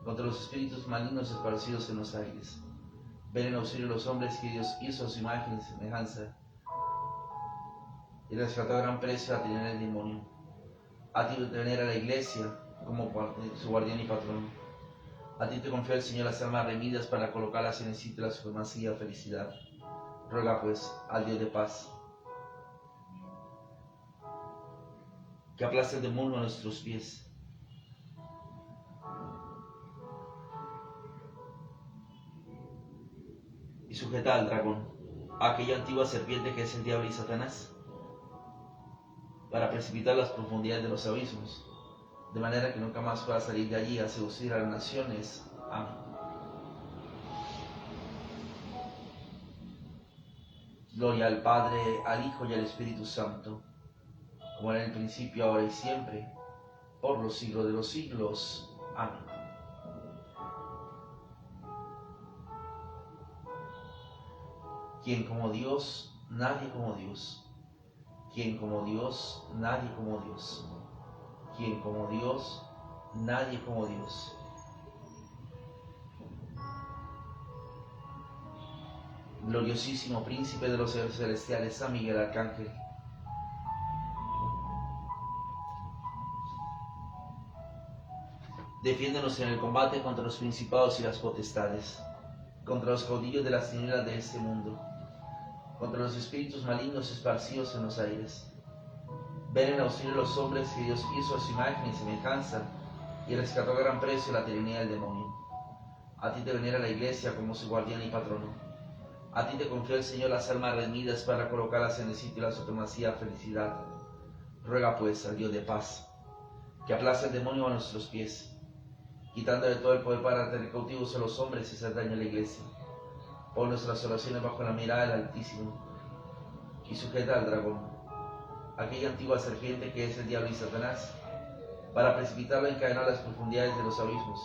contra los espíritus malignos esparcidos en los aires. Ven en auxilio de los hombres que Dios hizo a su imagen y semejanza, y rescató a gran precio a tener el demonio. A ti te venera la iglesia como su guardián y patrón. A ti te confió el Señor las almas redimidas para colocarlas en el sitio de la supremacía y felicidad. Ruega pues al Dios de paz que aplaste el demonio a nuestros pies. Y sujeta al dragón, a aquella antigua serpiente que es el diablo y Satanás, para precipitar las profundidades de los abismos, de manera que nunca más pueda salir de allí a seducir a las naciones. Amén. Gloria al Padre, al Hijo y al Espíritu Santo, como era en el principio, ahora y siempre, por los siglos de los siglos. Amén. ¿Quién como Dios? Nadie como Dios. ¿Quién como Dios? Nadie como Dios. ¿Quién como Dios? Nadie como Dios. Gloriosísimo príncipe de los seres celestiales, San Miguel Arcángel, defiéndonos en el combate contra los principados y las potestades, contra los caudillos de las tinieblas de este mundo, contra los espíritus malignos esparcidos en los aires. Ven en auxilio de los hombres que Dios hizo a su imagen y semejanza, y rescató a gran precio la tiranía del demonio. A ti te venera la iglesia como su guardián y patrono. A ti te confió el Señor las almas redimidas para colocarlas en el sitio de la supremacía felicidad. Ruega pues al Dios de paz que aplace el demonio a nuestros pies, quitándole todo el poder para tener cautivos a los hombres y hacer daño a la iglesia. Pon nuestras oraciones bajo la mirada del Altísimo y sujeta al dragón, aquella antigua serpiente que es el diablo y Satanás, para precipitarlo y encadenar las profundidades de los abismos,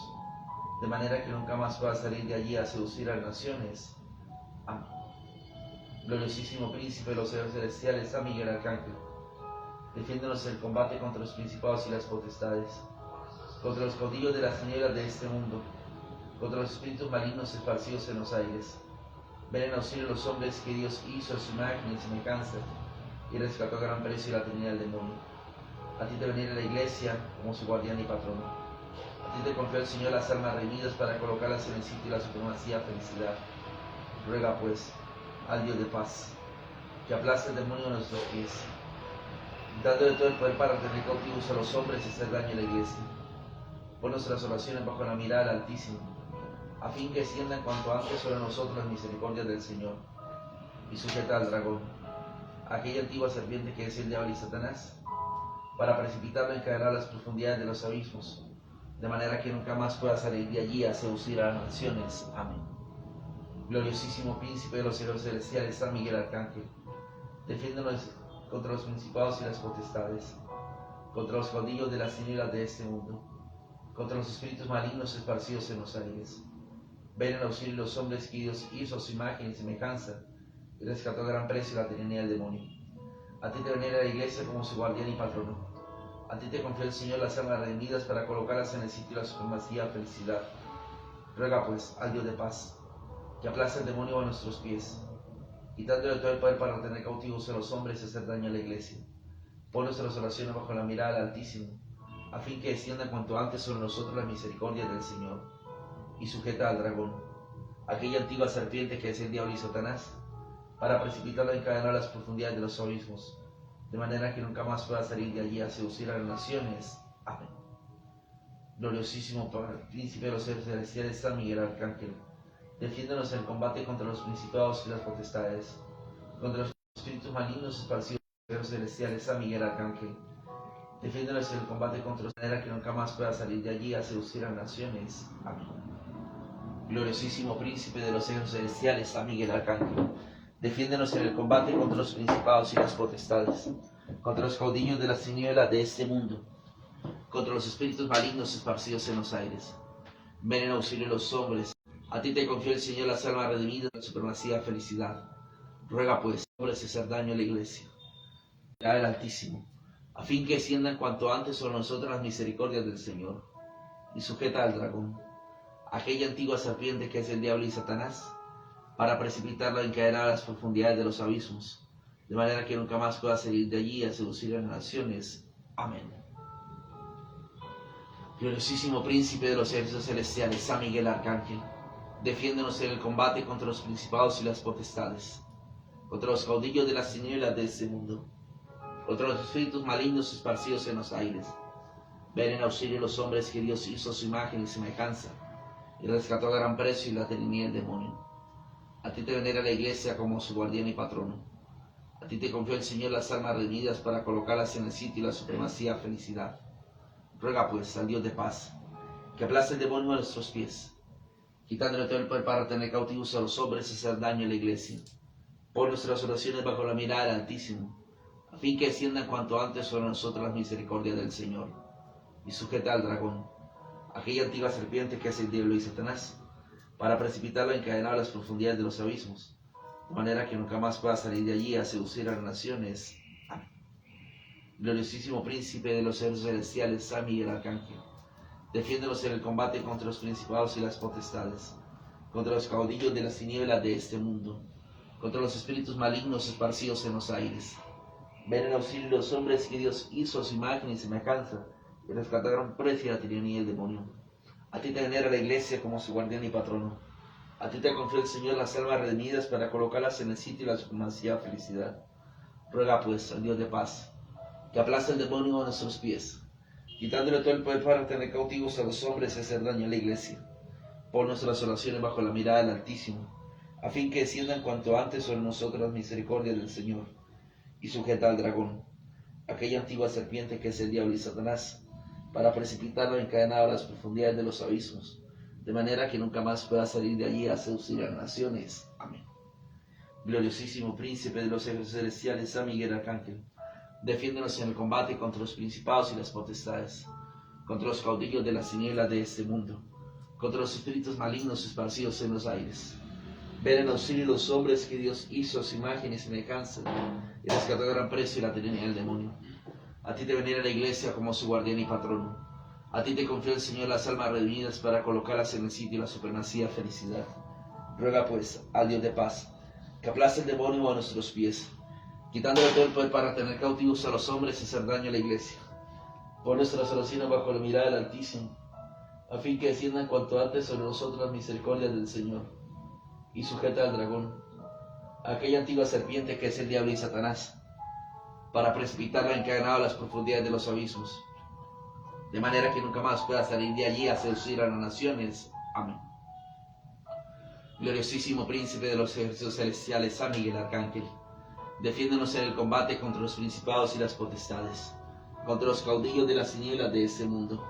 de manera que nunca más pueda salir de allí a seducir a las naciones. Amén. Gloriosísimo príncipe de los seres celestiales, San Miguel Arcángel, defiéndonos en el combate contra los principados y las potestades, contra los caudillos de las tinieblas de este mundo, contra los espíritus malignos esparcidos en los aires. Ven en auxilio a los hombres que Dios hizo a su imagen y semejanza, y rescató a gran precio la tiranía del demonio. A ti te venera la iglesia como su guardián y patrono. A ti te confió el Señor las almas redimidas para colocarlas en el sitio de la supremacía felicidad. Ruega pues al Dios de paz que aplaste el demonio a nuestros pies, dándole todo el poder para tener cautivos a los hombres y hacer daño a la iglesia. Pon nuestras oraciones bajo la mirada del Altísimo, a fin que desciendan cuanto antes sobre nosotros las misericordias del Señor. Y sujeta al dragón, aquella antigua serpiente que es el diablo y Satanás, para precipitarlo y encadenar las profundidades de los abismos, de manera que nunca más pueda salir de allí a seducir a las naciones. Amén. Gloriosísimo príncipe de los cielos celestiales, San Miguel Arcángel, defiéndonos contra los principados y las potestades, contra los caudillos de las tinieblas de este mundo, contra los espíritus malignos esparcidos en los aires. Ven en auxilio los hombres que Dios hizo a su imagen y semejanza, y rescató a gran precio la tiranía del demonio. A ti te venera la iglesia como su guardián y patrono. A ti te confió el Señor las almas redimidas para colocarlas en el sitio de la supremacía felicidad. Ruega pues al Dios de paz que aplace el demonio a nuestros pies, quitándole todo el poder para tener cautivos a los hombres y hacer daño a la iglesia. Pon nuestras oraciones bajo la mirada del Altísimo, a fin que descienda cuanto antes sobre nosotros la misericordia del Señor. Y sujeta al dragón, aquella antigua serpiente que es el diablo y Satanás, para precipitarlo y encadenar las profundidades de los abismos, de manera que nunca más pueda salir de allí a seducir a las naciones. Amén. Gloriosísimo príncipe de los seres celestiales, San Miguel Arcángel, defiéndonos en el combate contra los principados y las potestades, contra los espíritus malignos esparcidos en los celestiales, San Miguel Arcángel, defiéndonos en el combate contra los de manera que nunca más pueda salir de allí a seducir a las naciones. Amén. Gloriosísimo príncipe de los seres celestiales, San Miguel Arcángel, defiéndonos en el combate contra los principados y las potestades, contra los caudillos de las tinieblas de este mundo, contra los espíritus malignos esparcidos en los aires. Ven en auxilio de los hombres. A ti te confió el Señor las almas redimidas, la supremacía, felicidad. Ruega pues, por hacer daño a la iglesia, el Altísimo, a fin que desciendan cuanto antes sobre nosotros las misericordias del Señor, y sujeta al dragón, aquella antigua serpiente que es el diablo y Satanás, para precipitarla encadenada a las profundidades de los abismos, de manera que nunca más pueda salir de allí a seducir a las naciones. Amén. Gloriosísimo príncipe de los ejércitos celestiales, San Miguel Arcángel, defiéndonos en el combate contra los principados y las potestades, contra los caudillos de las tinieblas de este mundo, contra los espíritus malignos esparcidos en los aires. Ven en auxilio los hombres que Dios hizo a su imagen y semejanza, y rescató a gran precio y la tenía el demonio. A ti te venera la iglesia como su guardián y patrono. A ti te confió el Señor las almas redimidas para colocarlas en el sitio y la supremacía, felicidad. Ruega pues al Dios de paz, que aplaste el demonio a nuestros pies, quitándole todo el poder para tener cautivos a los hombres y hacer daño a la iglesia. Pon nuestras oraciones bajo la mirada del Altísimo, a fin que desciendan cuanto antes sobre nosotros las misericordias del Señor, y sujeta al dragón, aquella antigua serpiente que es el diablo y Satanás, para precipitarla encadenada a las profundidades de los abismos, de manera que nunca más pueda salir de allí a seducir a las naciones. Amén. Gloriosísimo príncipe de los seres celestiales, San Miguel Arcángel, defiéndonos en el combate contra los principados y las potestades, contra los caudillos de las tinieblas de este mundo, contra los espíritus malignos esparcidos en los aires. Ven en auxilio los hombres que Dios hizo a su imagen y semejanza, y rescataron precio a la tiranía y el demonio. A ti te venera la iglesia como su guardián y patrono. A ti te confió el Señor las almas redimidas para colocarlas en el sitio y la supremacía, felicidad. Ruega pues al Dios de paz, que aplaste el demonio a nuestros pies, quitándole todo el poder para tener cautivos a los hombres y hacer daño a la iglesia. Pon nuestras oraciones bajo la mirada del Altísimo, a fin que desciendan cuanto antes sobre nosotros las misericordias del Señor, y sujeta al dragón, aquella antigua serpiente que es el diablo y Satanás, para precipitarlo encadenado a las profundidades de los abismos, de manera que nunca más pueda salir de allí a seducir a las naciones. Amén. Gloriosísimo príncipe de los ejércitos celestiales, San Miguel Arcángel, defiéndonos en el combate contra los principados y las potestades, contra los caudillos de las tinieblas de este mundo, contra los espíritus malignos esparcidos en los aires. Ven en auxilio los hombres que Dios hizo a su imagen y semejanza, y rescató a gran precio y la tenía el demonio. A ti te venera la iglesia como su guardián y patrono. A ti te confió el Señor las almas redimidas para colocarlas en el sitio y la supremacía, felicidad. Ruega pues al Dios de paz, que aplaste el demonio a nuestros pies, quitándole todo el poder para tener cautivos a los hombres y hacer daño a la iglesia. Pon nuestras oraciones bajo la mirada del Altísimo, a fin que desciendan cuanto antes sobre nosotros las misericordias del Señor, y sujeta al dragón, aquella antigua serpiente que es el diablo y Satanás, para precipitarla encadenada a las profundidades de los abismos, de manera que nunca más pueda salir de allí a seducir a las naciones. Amén. Gloriosísimo príncipe de los ejércitos celestiales, San Miguel Arcángel, defiéndonos en el combate contra los principados y las potestades, contra los caudillos de las tinieblas de este mundo,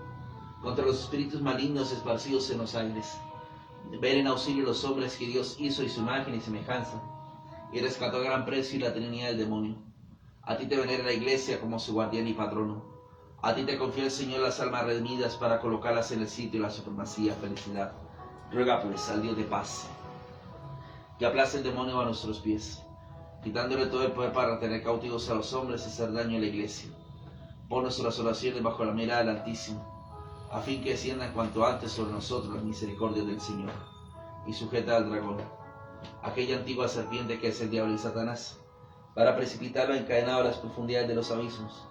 contra los espíritus malignos esparcidos en los aires. Ven en auxilio los hombres que Dios hizo y su imagen y semejanza, y rescató a gran precio y la tenía del demonio. A ti te venera la iglesia como su guardián y patrono. A ti te confió el Señor las almas redimidas para colocarlas en el sitio y la supremacía, felicidad. Ruega pues al Dios de paz, que aplaste el demonio a nuestros pies, quitándole todo el poder para tener cautivos a los hombres y hacer daño a la iglesia. Pon nuestras oraciones bajo la mirada del Altísimo, a fin que desciendan cuanto antes sobre nosotros las misericordias del Señor, y sujeta al dragón, aquella antigua serpiente que es el diablo y Satanás, para precipitarlo encadenado a las profundidades de los abismos,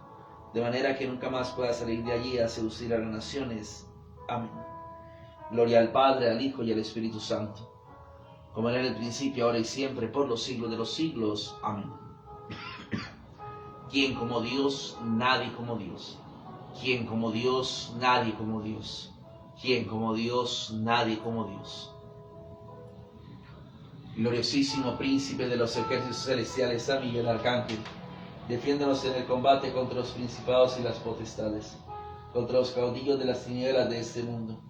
de manera que nunca más pueda salir de allí a seducir a las naciones. Amén. Gloria al Padre, al Hijo y al Espíritu Santo, como era en el principio, ahora y siempre, por los siglos de los siglos. Amén. ¿Quién como Dios? Nadie como Dios. ¿Quién como Dios? Nadie como Dios. ¿Quién como Dios? Nadie como Dios. Gloriosísimo príncipe de los ejércitos celestiales, San Miguel Arcángel, defiéndonos en el combate contra los principados y las potestades, contra los caudillos de las tinieblas de este mundo,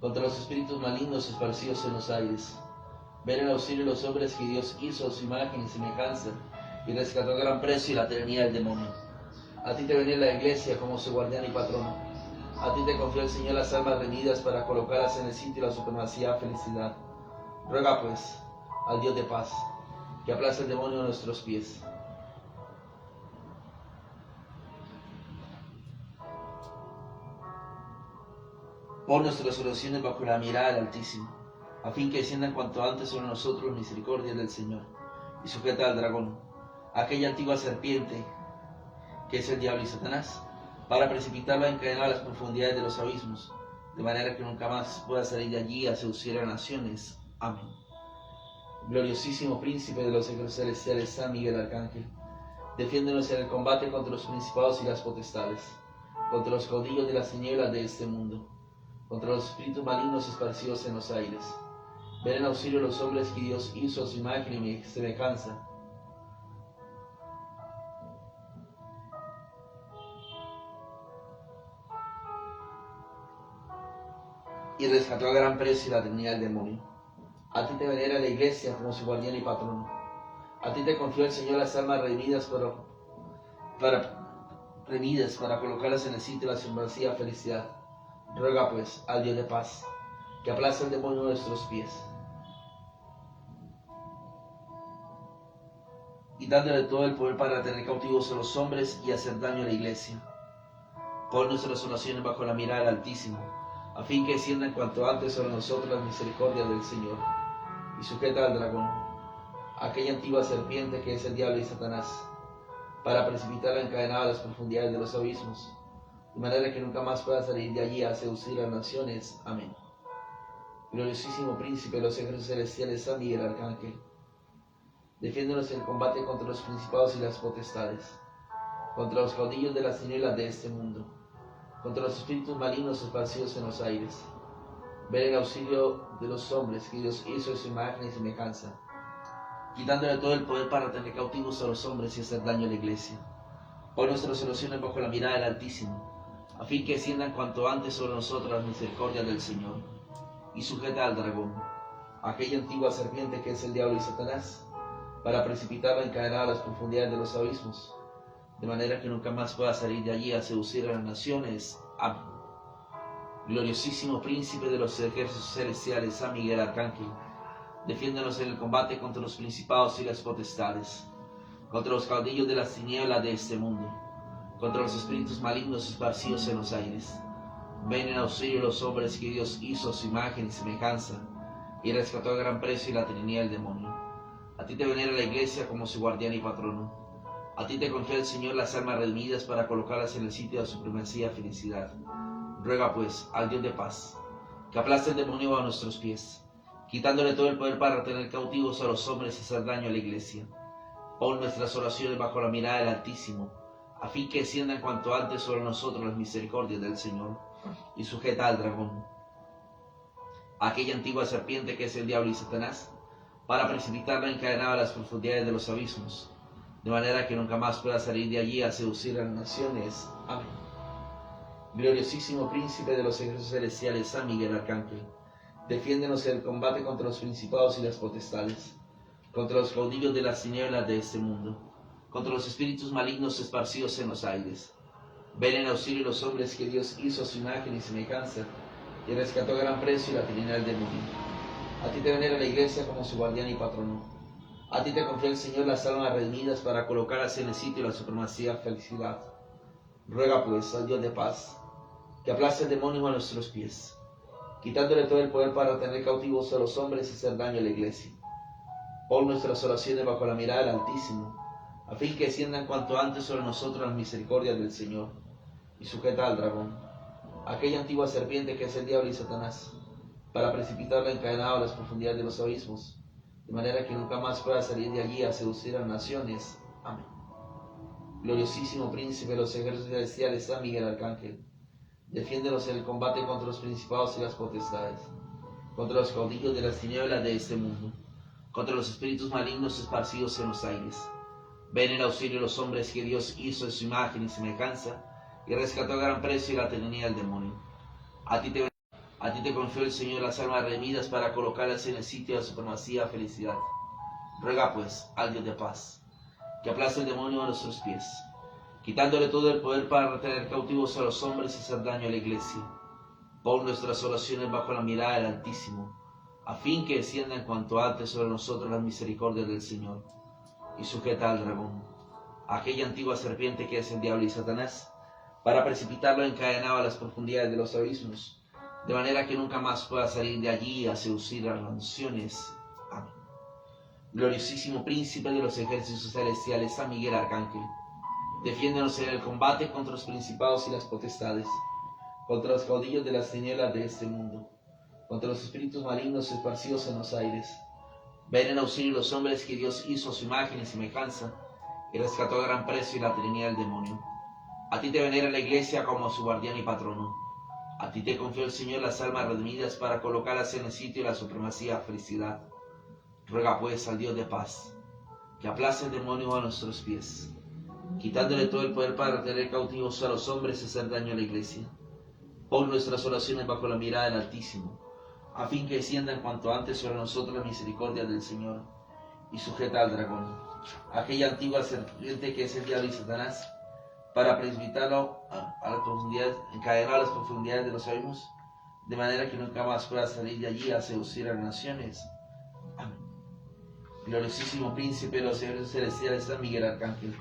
contra los espíritus malignos esparcidos en los aires. Ven en auxilio los hombres que Dios hizo a su imagen y semejanza, y rescató a gran precio y la tenía del demonio. A ti te venera la iglesia como su guardián y patrono. A ti te confió el Señor las almas redimidas para colocarlas en el sitio y la supremacía, felicidad. Ruega pues al Dios de paz, que aplace el demonio a nuestros pies. Pon nuestras oraciones bajo la mirada del Altísimo, a fin que desciendan cuanto antes sobre nosotros las misericordias del Señor, y sujeta al dragón, aquella antigua serpiente que es el diablo y Satanás, para precipitarlo a encadenar a las profundidades de los abismos, de manera que nunca más pueda salir de allí a seducir a naciones. Amén. Gloriosísimo príncipe de los ejércitos celestiales, San Miguel Arcángel, defiéndenos en el combate contra los principados y las potestades, contra los caudillos de las tinieblas de este mundo, contra los espíritus malignos esparcidos en los aires. Ven en auxilio a los hombres que Dios hizo a su imagen y semejanza, y rescató a gran precio la Trinidad del demonio. A ti te venera la Iglesia como su guardián y patrono. A ti te confió el Señor las almas redimidas para colocarlas en el sitio de la sumergida felicidad. Ruega pues al Dios de paz, que aplace el demonio a nuestros pies, y dándole todo el poder para tener cautivos a los hombres y hacer daño a la Iglesia. Pon nuestras oraciones bajo la mirada del Altísimo, a fin que desciendan cuanto antes sobre nosotros las misericordias del Señor, y sujeta al dragón, aquella antigua serpiente que es el diablo y Satanás, para precipitarla encadenada a las profundidades de los abismos, de manera que nunca más pueda salir de allí a seducir a las naciones. Amén. Gloriosísimo príncipe de los ejércitos celestiales, San Miguel Arcángel, defiéndonos en el combate contra los principados y las potestades, contra los caudillos de las tinieblas de este mundo, contra los espíritus malignos esparcidos en los aires. Ven en auxilio de los hombres que Dios hizo en su imagen y semejanza, quitándole todo el poder para tener cautivos a los hombres y hacer daño a la Iglesia. Pon nuestras oraciones bajo la mirada del Altísimo, a fin que desciendan cuanto antes sobre nosotros las misericordias del Señor, y sujeta al dragón, aquella antigua serpiente que es el diablo y Satanás, para precipitarla encadenada a las profundidades de los abismos, de manera que nunca más pueda salir de allí a seducir a las naciones. Amén. Gloriosísimo príncipe de los ejércitos celestiales, San Miguel Arcángel, defiéndonos en el combate contra los principados y las potestades, contra los caudillos de las tinieblas de este mundo, contra los espíritus malignos esparcidos en los aires. Ven en auxilio a los hombres que Dios hizo a su imagen y semejanza, y rescató a gran precio la Trinidad del demonio. A ti te venera la Iglesia como su guardián y patrono. A ti te confía el Señor las almas redimidas para colocarlas en el sitio de su supremacía felicidad. Ruega pues al Dios de paz, que aplaste el demonio a nuestros pies, quitándole todo el poder para retener cautivos a los hombres y hacer daño a la Iglesia. Pon nuestras oraciones bajo la mirada del Altísimo, a fin que desciendan cuanto antes sobre nosotros las misericordias del Señor, y sujeta al dragón, aquella antigua serpiente que es el diablo y Satanás, para precipitarla encadenada a las profundidades de los abismos, de manera que nunca más pueda salir de allí a seducir a las naciones. Amén. Gloriosísimo príncipe de los ejércitos celestiales, San Miguel Arcángel, defiéndenos en el combate contra los principados y las potestades, contra los caudillos de las tinieblas de este mundo, contra los espíritus malignos esparcidos en los aires. Ven en auxilio los hombres que Dios hizo a su imagen y semejanza, y rescató a gran precio la Trinidad del demonio. A ti te venera la Iglesia como su guardián y patrono. A ti te confía el Señor las almas redimidas para colocarlas en el sitio de la supremacía felicidad. Ruega pues al Dios de paz, que aplace el demonio a nuestros pies, quitándole todo el poder para tener cautivos a los hombres y hacer daño a la Iglesia. Pon nuestras oraciones bajo la mirada del Altísimo, a fin que desciendan cuanto antes sobre nosotros las misericordias del Señor, y sujeta al dragón, aquella antigua serpiente que es el diablo y Satanás, para precipitarla encadenada a las profundidades de los abismos, de manera que nunca más pueda salir de allí a seducir a las naciones. Amén. Gloriosísimo príncipe de los ejércitos celestiales, San Miguel Arcángel, defiéndenos en el combate contra los principados y las potestades, contra los caudillos de las tinieblas de este mundo, contra los espíritus malignos esparcidos en los aires. Ven en auxilio los hombres que Dios hizo en su imagen y semejanza, y rescató a gran precio la Trinidad del demonio. A ti te confió el Señor las almas redimidas para colocarlas en el sitio de la supremacía felicidad. Ruega pues al Dios de paz, que aplace el demonio a nuestros pies, quitándole todo el poder para retener cautivos a los hombres y hacer daño a la Iglesia. Pon nuestras oraciones bajo la mirada del Altísimo, a fin que desciendan cuanto antes sobre nosotros las misericordias del Señor, y sujeta al dragón, aquella antigua serpiente que es el diablo y Satanás, para precipitarlo encadenado a las profundidades de los abismos, de manera que nunca más pueda salir de allí a seducir a las naciones. Amén. Gloriosísimo príncipe de los ejércitos celestiales, San Miguel Arcángel, defiéndonos en el combate contra los principados y las potestades, contra los caudillos de las tinieblas de este mundo, contra los espíritus malignos esparcidos en los aires. Ven en auxilio los hombres que Dios hizo a su imagen y semejanza, y rescató a gran precio y la tiranía del demonio. A ti te venera la Iglesia como su guardián y patrono. A ti te confió el Señor las almas redimidas para colocarlas en el sitio de la supremacía felicidad. Ruega pues al Dios de paz, que aplace el demonio a nuestros pies, quitándole todo el poder para retener cautivos a los hombres y hacer daño a la Iglesia. Pon nuestras oraciones bajo la mirada del Altísimo, a fin que desciendan cuanto antes sobre nosotros la misericordia del Señor, y sujeta al dragón, aquella antigua serpiente que es el diablo y Satanás, para precipitarlo a las profundidades, encadenado a las profundidades de los abismos, de manera que nunca más pueda salir de allí a seducir a las naciones. Amén. Gloriosísimo príncipe de los ejércitos celestiales, San Miguel Arcángel,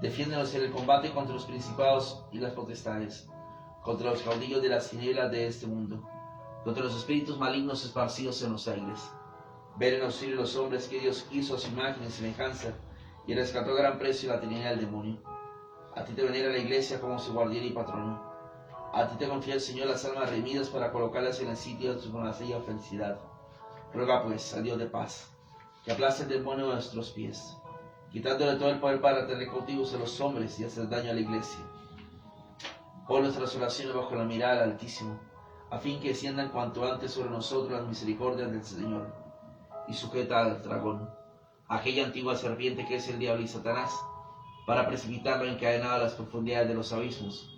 defiéndonos en el combate contra los principados y las potestades, contra los caudillos de las tinieblas de este mundo, contra los espíritus malignos esparcidos en los aires. Ven en auxilio los hombres que Dios hizo a su imagen y semejanza, y rescató a gran precio la tiranía del demonio. A ti te venera la Iglesia como su guardián y patrono. A ti te confía el Señor las almas redimidas para colocarlas en el sitio de su supremacía y felicidad. Ruega pues al Dios de paz, que aplace el demonio a nuestros pies, quitándole todo el poder para retener cautivos a los hombres y hacer daño a la Iglesia. Pon nuestras oraciones bajo la mirada del Altísimo, a fin que desciendan cuanto antes sobre nosotros las misericordias del Señor, y sujeta al dragón, aquella antigua serpiente que es el diablo y Satanás, para precipitarlo encadenado a las profundidades de los abismos,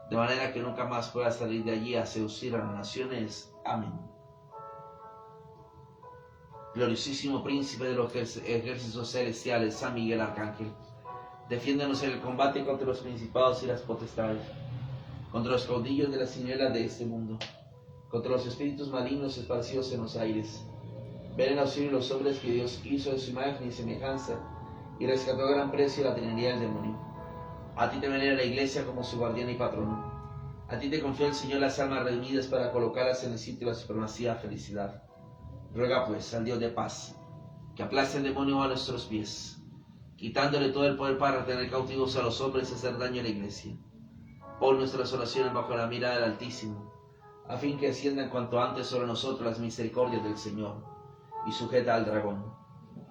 de manera que nunca más pueda salir de allí a seducir a las naciones. Amén. Gloriosísimo príncipe de los ejércitos celestiales, San Miguel Arcángel, defiéndonos en el combate contra los principados y las potestades, contra los caudillos de las tinieblas de este mundo, contra los espíritus malignos esparcidos en los aires. Ven en auxilio los hombres que Dios hizo en su imagen y semejanza, y rescató a gran precio la tiranía del demonio. A ti te venera la Iglesia como su guardián y patrono. A ti te confió el Señor las almas redimidas para colocarlas en el sitio de la supremacía felicidad. Ruega pues al Dios de paz, que aplace el demonio a nuestros pies, quitándole todo el poder para retener cautivos a los hombres y hacer daño a la Iglesia. Pon nuestras oraciones bajo la mirada del Altísimo, a fin que desciendan cuanto antes sobre nosotros las misericordias del Señor, y sujeta al dragón,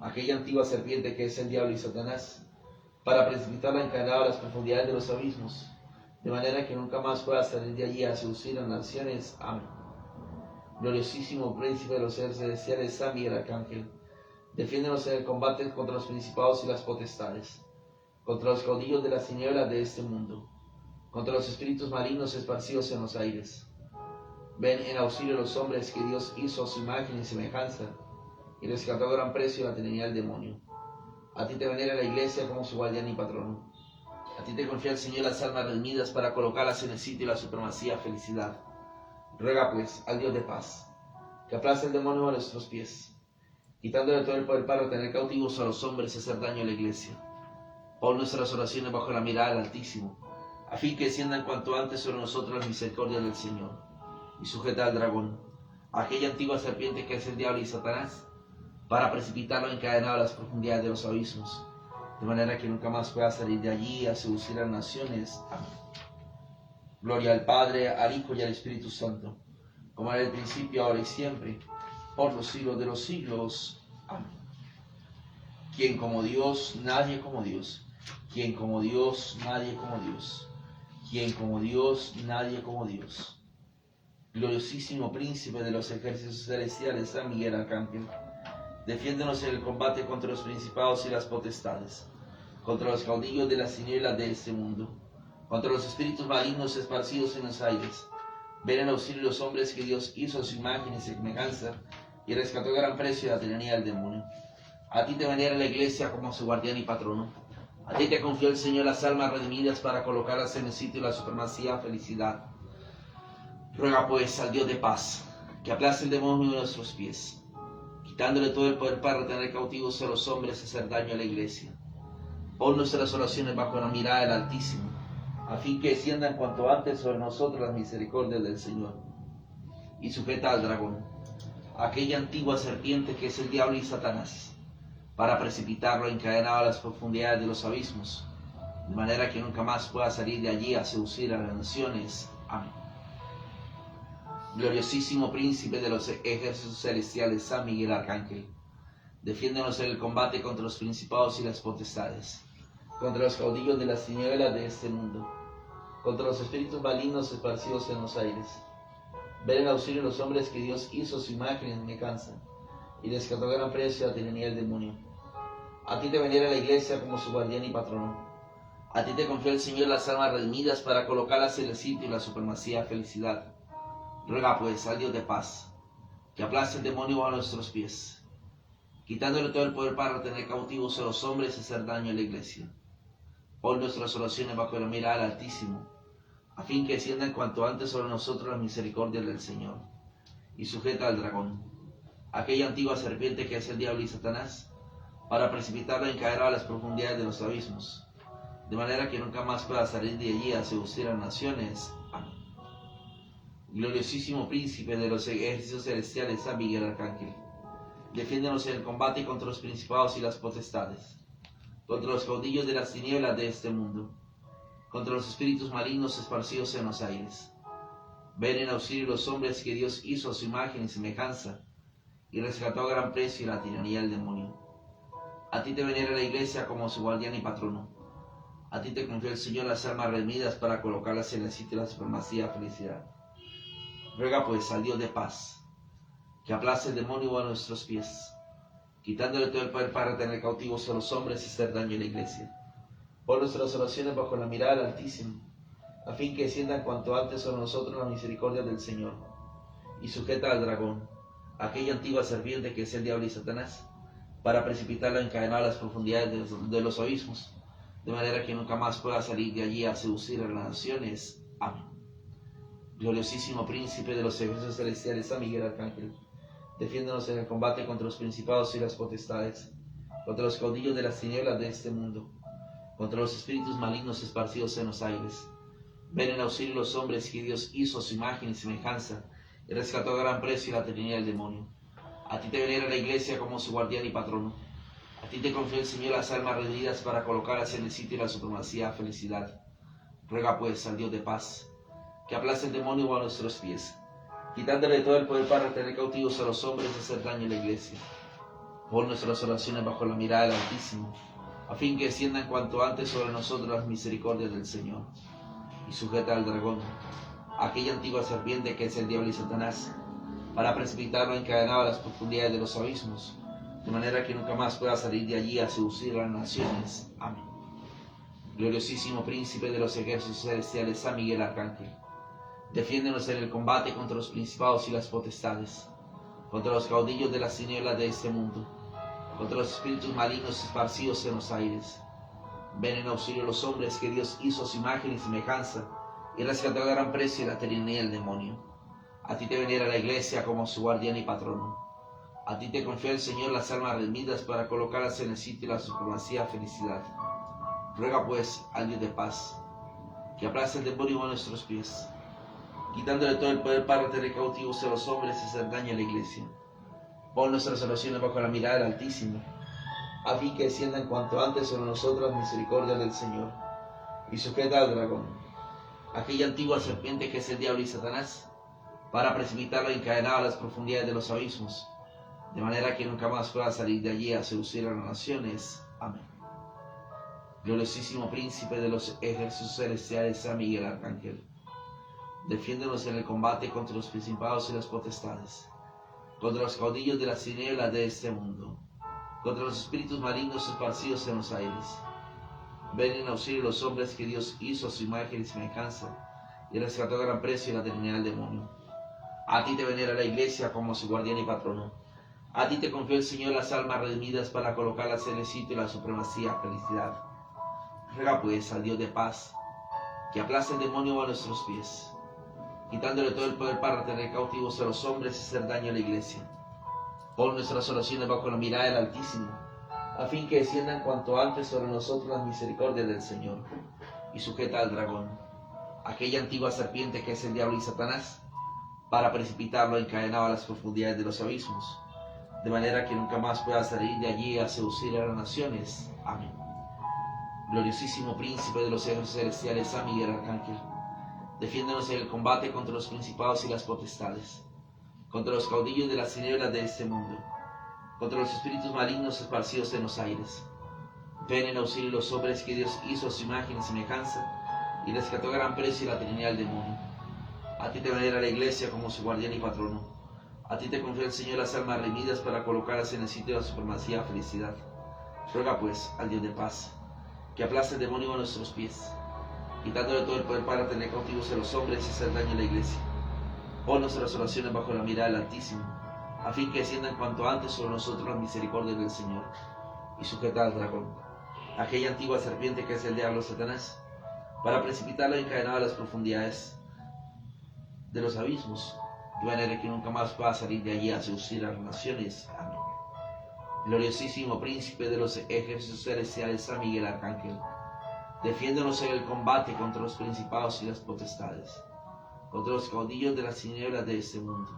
aquella antigua serpiente que es el diablo y Satanás, para precipitarla encadenada a las profundidades de los abismos, de manera que nunca más pueda salir de allí a seducir a las naciones. Amén. Gloriosísimo príncipe de los seres celestiales, San Miguel Arcángel, defiéndonos en el combate contra los principados y las potestades, contra los caudillos de las tinieblas de este mundo, contra los espíritus malignos esparcidos en los aires. Ven en auxilio los hombres que Dios hizo a su imagen y semejanza, y rescató a gran precio la tiranía del demonio. A ti te venera la Iglesia como su guardián y patrono. A ti te confía el Señor las almas redimidas para colocarlas en el sitio de la supremacía felicidad. Ruega pues al Dios de paz, que aplace el demonio a nuestros pies, quitándole todo el poder para retener cautivos a los hombres y hacer daño a la Iglesia. Pon nuestras oraciones bajo la mirada del Altísimo, a fin que desciendan cuanto antes sobre nosotros las misericordias del Señor, y sujeta al dragón, aquella antigua serpiente que es el diablo y Satanás, para precipitarlo encadenado a las profundidades de los abismos, de manera que nunca más pueda salir de allí a seducir a las naciones. Amén. Gloria al Padre, al Hijo y al Espíritu Santo, como era en el principio, ahora y siempre, por los siglos de los siglos. Amén. Quien como Dios, nadie como Dios. Quien como Dios, nadie como Dios. Quien como Dios, nadie como Dios. Gloriosísimo príncipe de los ejércitos celestiales, San Miguel Arcángel, defiéndonos en el combate contra los principados y las potestades, contra los caudillos de las tinieblas de este mundo, contra los espíritus malignos esparcidos en los aires. Ven en auxilio los hombres que Dios hizo a su imagen y semejanza, y rescató a gran precio la tiranía del demonio. A ti te venera la Iglesia como su guardián y patrono. A ti te confió el Señor las almas redimidas para colocarlas en el sitio de la supremacía felicidad. Ruega pues al Dios de paz, que aplace el demonio de nuestros pies, quitándole todo el poder para retener cautivos a los hombres y hacer daño a la iglesia. Pon nuestras oraciones bajo la mirada del Altísimo, a fin que desciendan cuanto antes sobre nosotros las misericordias del Señor. Y sujeta al dragón, aquella antigua serpiente que es el diablo y Satanás, para precipitarlo encadenado a las profundidades de los abismos, de manera que nunca más pueda salir de allí a seducir a las naciones. Amén. Gloriosísimo príncipe de los ejércitos celestiales, San Miguel Arcángel, defiéndonos en el combate contra los principados y las potestades, contra los caudillos de las tinieblas de este mundo, contra los espíritus malignos esparcidos en los aires. Ven en auxilio a los hombres que Dios hizo su imagen y semejanza, y rescató gran precio a la tiranía del demonio. A ti te venera la iglesia como su guardián y patrono. A ti te confió el Señor las almas redimidas para colocarlas en el sitio y la supremacía felicidad. Ruega pues al Dios de paz, que aplaste el demonio a nuestros pies, quitándole todo el poder para retener cautivos a los hombres y hacer daño a la iglesia. Pon nuestras oraciones bajo la mirada del Altísimo, a fin que desciendan cuanto antes sobre nosotros las misericordias del Señor. Y sujeta al dragón, aquella antigua serpiente que es el diablo y Satanás, para precipitarlo encadenado a las profundidades de los abismos, de manera que nunca más pueda salir de allí a seducir a las naciones. Amén. Gloriosísimo príncipe de los ejércitos celestiales, San Miguel Arcángel, defiéndonos en el combate contra los principados y las potestades, contra los caudillos de las tinieblas de este mundo, contra los espíritus malignos esparcidos en los aires. Ven en auxilio los hombres que Dios hizo a su imagen y semejanza, y rescató a gran precio la tiranía del demonio. A ti te venera la iglesia como su guardián y patrono. A ti te confió el Señor las almas redimidas para colocarlas en el sitio de la supremacía felicidad. Ruega pues al Dios de paz, que aplace el demonio a nuestros pies, quitándole todo el poder para retener cautivos a los hombres y hacer daño a la iglesia. Pon nuestras oraciones bajo la mirada del Altísimo, a fin que desciendan cuanto antes sobre nosotros la misericordia del Señor. Y sujeta al dragón, aquella antigua serpiente que es el diablo y Satanás, para precipitarlo encadenado a las profundidades de los abismos, de manera que nunca más pueda salir de allí a seducir a las naciones. Amén. Gloriosísimo príncipe de los ejércitos celestiales, San Miguel Arcángel, defiéndonos en el combate contra los principados y las potestades, contra los caudillos de las tinieblas de este mundo, contra los espíritus malignos esparcidos en los aires. Ven en auxilio los hombres que Dios hizo a su imagen y semejanza, y rescató a gran precio la tiranía del demonio. A ti te venera la iglesia como su guardián y patrono. A ti te confió el Señor las almas redimidas para colocarlas en el sitio de la supremacía felicidad. Ruega pues al Dios de paz, que aplace el demonio a nuestros pies, quitándole todo el poder para retener cautivos a los hombres y hacer daño a la iglesia. Pon nuestras oraciones bajo la mirada del Altísimo, a fin que desciendan cuanto antes sobre nosotros las misericordias del Señor. Y sujeta al dragón, aquella antigua serpiente que es el diablo y Satanás, para precipitarlo encadenado a las profundidades de los abismos, de manera que nunca más pueda salir de allí a seducir a las naciones. Amén. Gloriosísimo príncipe de los ejércitos celestiales, San Miguel Arcángel, defiéndenos en el combate contra los principados y las potestades, contra los caudillos de las tinieblas de este mundo, contra los espíritus malignos esparcidos en los aires. Ven en auxilio a los hombres que Dios hizo a su imagen y semejanza, y rescató a gran precio la tiranía del demonio. A ti te venera la iglesia como su guardián y patrono. A ti te confió el Señor las almas redimidas para colocarlas en el sitio de la supremacía felicidad. Ruega pues al Dios de paz, que aplace el demonio a nuestros pies, quitándole todo el poder para retener cautivos a los hombres y hacer daño a la iglesia. Pon nuestras oraciones bajo la mirada del Altísimo, a fin que desciendan cuanto antes sobre nosotros las misericordias del Señor. Y sujeta al dragón, aquella antigua serpiente que es el diablo y Satanás, para precipitarlo encadenado a las profundidades de los abismos, de manera que nunca más pueda salir de allí a seducir a las naciones. Amén. Gloriosísimo príncipe de los ejércitos celestiales, San Miguel Arcángel, defiéndonos en el combate contra los principados y las potestades, contra los caudillos de las tinieblas de este mundo, contra los espíritus malignos esparcidos en los aires. Ven en auxilio los hombres que Dios hizo a su imagen y semejanza, y rescató a gran precio la tiranía del demonio. A ti te venera la iglesia como su guardián y patrono. A ti te confió el Señor las almas redimidas para colocarlas en el sitio de la supremacía felicidad. Ruega pues al Dios de paz, que aplace el demonio a nuestros pies, quitándole todo el poder para retener cautivos a los hombres y hacer daño a la iglesia. Pon nuestras oraciones bajo la mirada del Altísimo, a fin que desciendan cuanto antes sobre nosotros las misericordias del Señor, y sujeta al dragón, aquella antigua serpiente que es el diablo y Satanás, para precipitarlo encadenado a las profundidades de los abismos, de manera que nunca más pueda salir de allí a seducir a las naciones. Amén. Gloriosísimo príncipe de los ejércitos celestiales, San Miguel Arcángel, defiéndonos en el combate contra los principados y las potestades, contra los caudillos de las tinieblas de este mundo, contra los espíritus malignos esparcidos en los aires. Ven en auxilio los hombres que Dios hizo a su imagen y semejanza, y rescató a gran precio la Trinidad del demonio. A ti te venera la Iglesia como su guardián y patrono. A ti te confía el Señor las almas redimidas para colocarlas en el sitio de la supremacía y felicidad. Ruega pues al Dios de paz, que aplaste el demonio a nuestros pies, quitándole todo el poder para tener cautivos a los hombres y hacer daño a la Iglesia. Pon nuestras oraciones bajo la mirada del Altísimo, a fin que desciendan cuanto antes sobre nosotros las misericordias del Señor, y sujeta al dragón, aquella antigua serpiente que es el diablo Satanás, para precipitarlo encadenado a las profundidades de los abismos, de manera que nunca más pueda salir de allí a seducir a las naciones. Amén. Gloriosísimo príncipe de los ejércitos celestiales, San Miguel Arcángel, defiéndonos en el combate contra los principados y las potestades, contra los caudillos de las tinieblas de este mundo,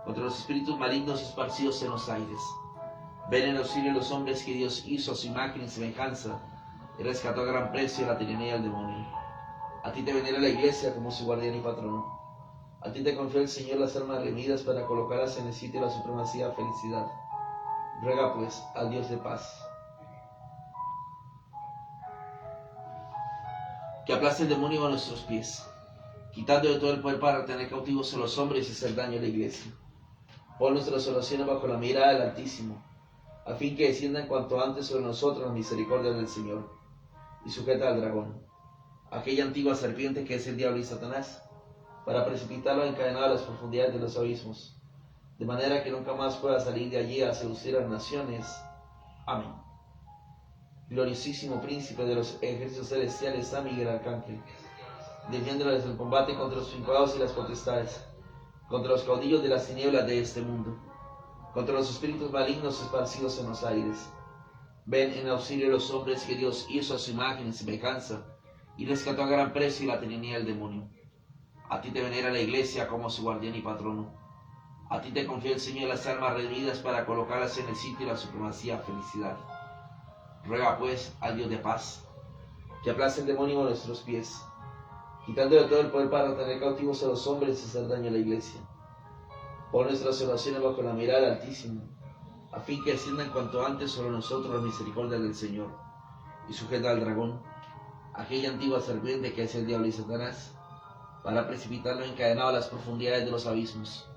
contra los espíritus malignos esparcidos en los aires. Ven en auxilio a los hombres que Dios hizo a su imagen y semejanza, y rescató a gran precio la tiranía del demonio. A ti te venera la Iglesia como su guardián y patrono. A ti te confió el Señor las almas redimidas para colocarlas en el sitio de la supremacía y felicidad. Ruega pues al Dios de paz, que aplaste el demonio a nuestros pies, quitando de todo el poder para tener cautivos a los hombres y hacer daño a la Iglesia. Pon nuestras oraciones bajo la mirada del Altísimo, a fin que desciendan cuanto antes sobre nosotros las misericordias del Señor, y sujeta al dragón, aquella antigua serpiente que es el diablo y Satanás, para precipitarlo encadenado a las profundidades de los abismos, de manera que nunca más pueda salir de allí a seducir a las naciones. Amén. Gloriosísimo príncipe de los ejércitos celestiales, San Miguel Arcángel, defiéndonos desde el combate contra los principados y las potestades, contra los caudillos de las tinieblas de este mundo, contra los espíritus malignos esparcidos en los aires. Ven en auxilio de los hombres que Dios hizo a su imagen y semejanza, y rescató a gran precio la tiranía del demonio. A ti te venera la Iglesia como su guardián y patrono. A ti te confía el Señor las almas redimidas para colocarlas en el sitio de la supremacía y felicidad. Ruega pues al Dios de paz, que aplaste el demonio a nuestros pies, quitando de todo el poder para tener cautivos a los hombres y hacer daño a la Iglesia. Pon nuestras oraciones bajo la mirada del Altísimo, a fin que desciendan cuanto antes sobre nosotros las misericordias del Señor, y sujeta al dragón, aquella antigua serpiente que es el diablo y Satanás, para precipitarlo encadenado a las profundidades de los abismos,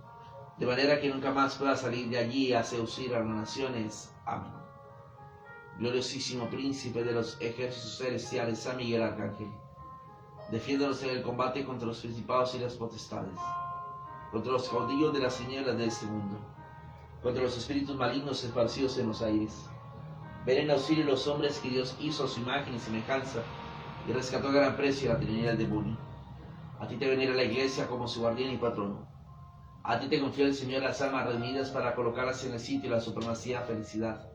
de manera que nunca más pueda salir de allí a seducir a las naciones. Amén. Gloriosísimo príncipe de los ejércitos celestiales, San Miguel Arcángel, defiéndonos en el combate contra los principados y las potestades, contra los caudillos de las tinieblas de este mundo, contra los espíritus malignos esparcidos en los aires. Ven en auxilio a los hombres que Dios hizo a su imagen y semejanza, y rescató a gran precio la tiranía del demonio. A ti te venera la Iglesia como su guardián y patrono. A ti te confía el Señor las almas redimidas para colocarlas en el sitio de la supremacía y felicidad.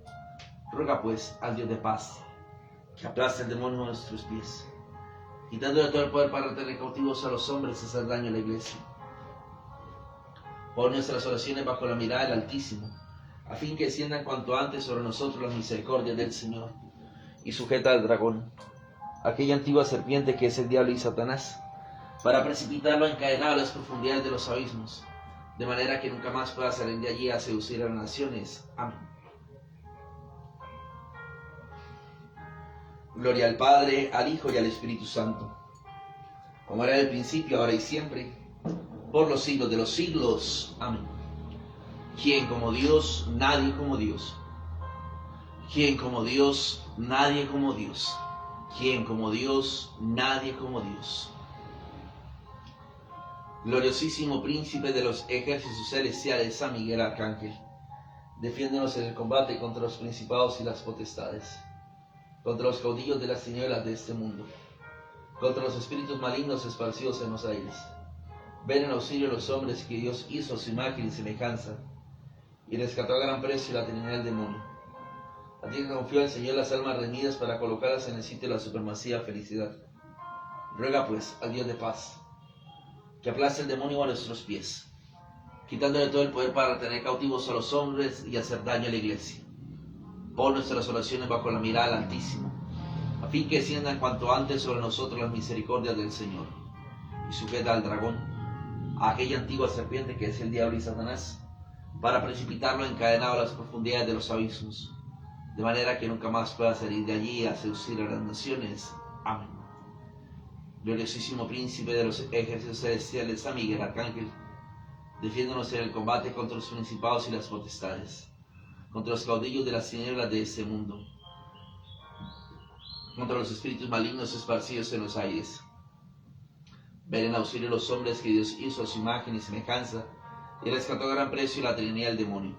Ruega pues al Dios de paz, que aplaste el demonio a nuestros pies, quitando de todo el poder para tener cautivos a los hombres y hacer daño a la Iglesia. Pon nuestras oraciones bajo la mirada del Altísimo, a fin que desciendan cuanto antes sobre nosotros las misericordias del Señor, y sujeta al dragón, aquella antigua serpiente que es el diablo y Satanás, para precipitarlo encadenado a las profundidades de los abismos, de manera que nunca más pueda salir de allí a seducir a las naciones. Amén. Gloria al Padre, al Hijo y al Espíritu Santo, como era en el principio, ahora y siempre, por los siglos de los siglos. Amén. ¿Quién como Dios? Nadie como Dios. ¿Quién como Dios? Nadie como Dios. ¿Quién como Dios? Nadie como Dios. Gloriosísimo príncipe de los ejércitos celestiales, San Miguel Arcángel, defiéndonos en el combate contra los principados y las potestades, contra los caudillos de las tinieblas de este mundo, contra los espíritus malignos esparcidos en los aires. Ven en auxilio a los hombres que Dios hizo a su imagen y semejanza, y rescató a gran precio la Trinidad del demonio. A ti que confió el Señor las almas redimidas para colocarlas en el sitio de la supremacía felicidad. Ruega pues al Dios de paz, que aplaste el demonio a nuestros pies, quitándole todo el poder para tener cautivos a los hombres y hacer daño a la iglesia. Pon nuestras oraciones bajo la mirada del Altísimo, a fin que desciendan cuanto antes sobre nosotros las misericordias del Señor, y sujeta al dragón, a aquella antigua serpiente que es el diablo y Satanás, para precipitarlo encadenado a las profundidades de los abismos, de manera que nunca más pueda salir de allí a seducir a las naciones. Amén. Gloriosísimo príncipe de los ejércitos celestiales, San Miguel Arcángel, defiéndonos en el combate contra los principados y las potestades, contra los caudillos de las tinieblas de este mundo, contra los espíritus malignos esparcidos en los aires. Ven en auxilio a los hombres que Dios hizo a su imagen y semejanza, y rescató a gran precio la Trinidad del demonio.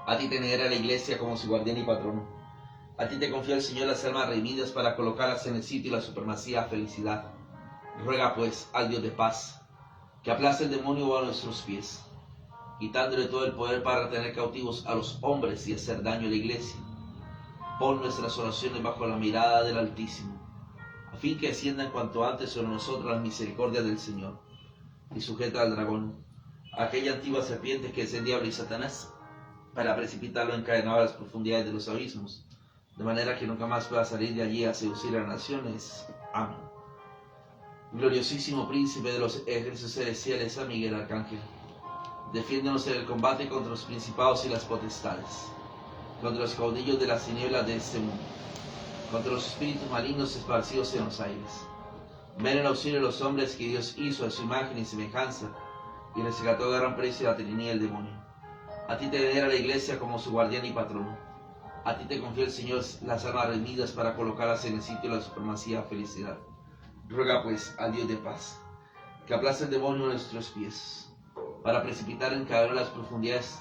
A ti te negara la iglesia como su guardián y patrono. A ti te confió el Señor las almas redimidas para colocarlas en el sitio de la supremacía felicidad. Ruega pues al Dios de paz, que aplaste el demonio a nuestros pies, quitándole todo el poder para retener cautivos a los hombres y hacer daño a la iglesia. Pon nuestras oraciones bajo la mirada del Altísimo, a fin que desciendan cuanto antes sobre nosotros las misericordias del Señor, y sujeta al dragón, a aquella antigua serpiente que es el diablo y Satanás, para precipitarlo encadenado a las profundidades de los abismos, de manera que nunca más pueda salir de allí a seducir a las naciones. Amén. Gloriosísimo príncipe de los ejércitos celestiales, San Miguel Arcángel, defiéndonos en el combate contra los principados y las potestades, contra los caudillos de las tinieblas de este mundo, contra los espíritus malignos esparcidos en los aires. Ven en auxilio a los hombres que Dios hizo a su imagen y semejanza, y rescató a gran precio la Trinidad del demonio. A ti te venera la iglesia como su guardián y patrono. A ti te confía el Señor las almas redimidas para colocarlas en el sitio de la supremacía felicidad. Ruega pues al Dios de paz, que aplaste el demonio a nuestros pies, para precipitar en cada una de las profundidades,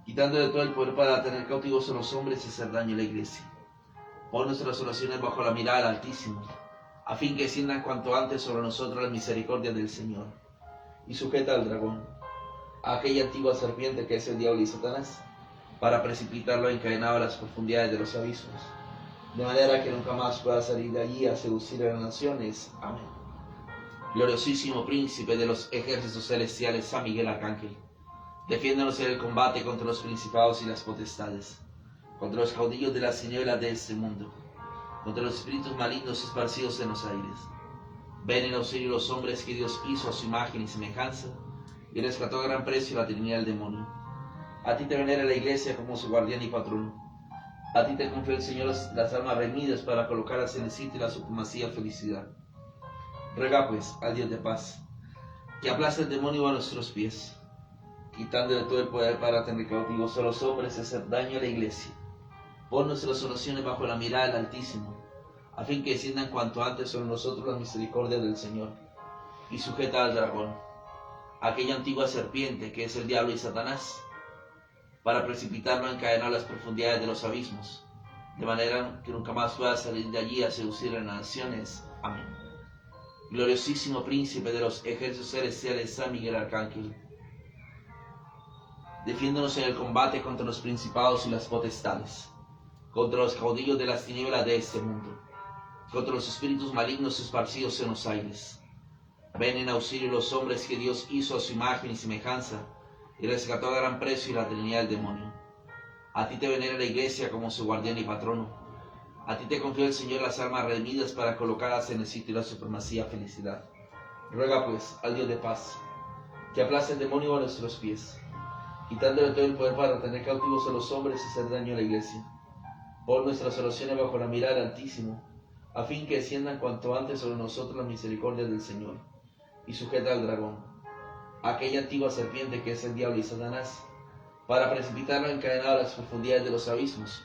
quitándole todo el poder para tener cautivos a los hombres y hacer daño a la iglesia. Pon nuestras oraciones bajo la mirada del Altísimo, a fin que desciendan cuanto antes sobre nosotros las misericordias del Señor, y sujeta al dragón, a aquella antigua serpiente que es el diablo y Satanás, para precipitarlo encadenado a las profundidades de los abismos, de manera que nunca más pueda salir de allí a seducir a las naciones. Amén. Gloriosísimo príncipe de los ejércitos celestiales, San Miguel Arcángel, defiéndonos en el combate contra los principados y las potestades, contra los caudillos de las tinieblas de este mundo, contra los espíritus malignos esparcidos en los aires. Ven en auxilio a los hombres que Dios hizo a su imagen y semejanza, y rescató a gran precio la Trinidad del demonio. A ti te venera la iglesia como su guardián y patrono. A ti te confió el Señor las almas redimidas para colocarlas en el sitio de la supremacía felicidad. Ruega pues al Dios de paz, que aplaste el demonio a nuestros pies, quitándole todo el poder para tener cautivos a los hombres y hacer daño a la iglesia. Pon nuestras oraciones bajo la mirada del Altísimo, a fin que desciendan cuanto antes sobre nosotros las misericordias del Señor, y sujeta al dragón, aquella antigua serpiente que es el diablo y Satanás, para precipitarlo encadenado a las profundidades de los abismos, de manera que nunca más pueda salir de allí a seducir a las naciones. Amén. Gloriosísimo príncipe de los ejércitos celestiales, San Miguel Arcángel, defiéndonos en el combate contra los principados y las potestades, contra los caudillos de las tinieblas de este mundo, contra los espíritus malignos esparcidos en los aires. Ven en auxilio los hombres que Dios hizo a su imagen y semejanza, y rescató a gran precio la Trinidad del demonio. A ti te venera la iglesia como su guardián y patrono. A ti te confió el Señor las almas redimidas para colocarlas en el sitio de la supremacía felicidad. Ruega pues al Dios de paz, que aplaste el demonio a nuestros pies, quitándole todo el poder para tener cautivos a los hombres y hacer daño a la iglesia. Pon nuestras oraciones bajo la mirada del Altísimo, a fin que desciendan cuanto antes sobre nosotros las misericordias del Señor, y sujeta al dragón, aquella antigua serpiente que es el diablo y Satanás, para precipitarlo encadenado a las profundidades de los abismos,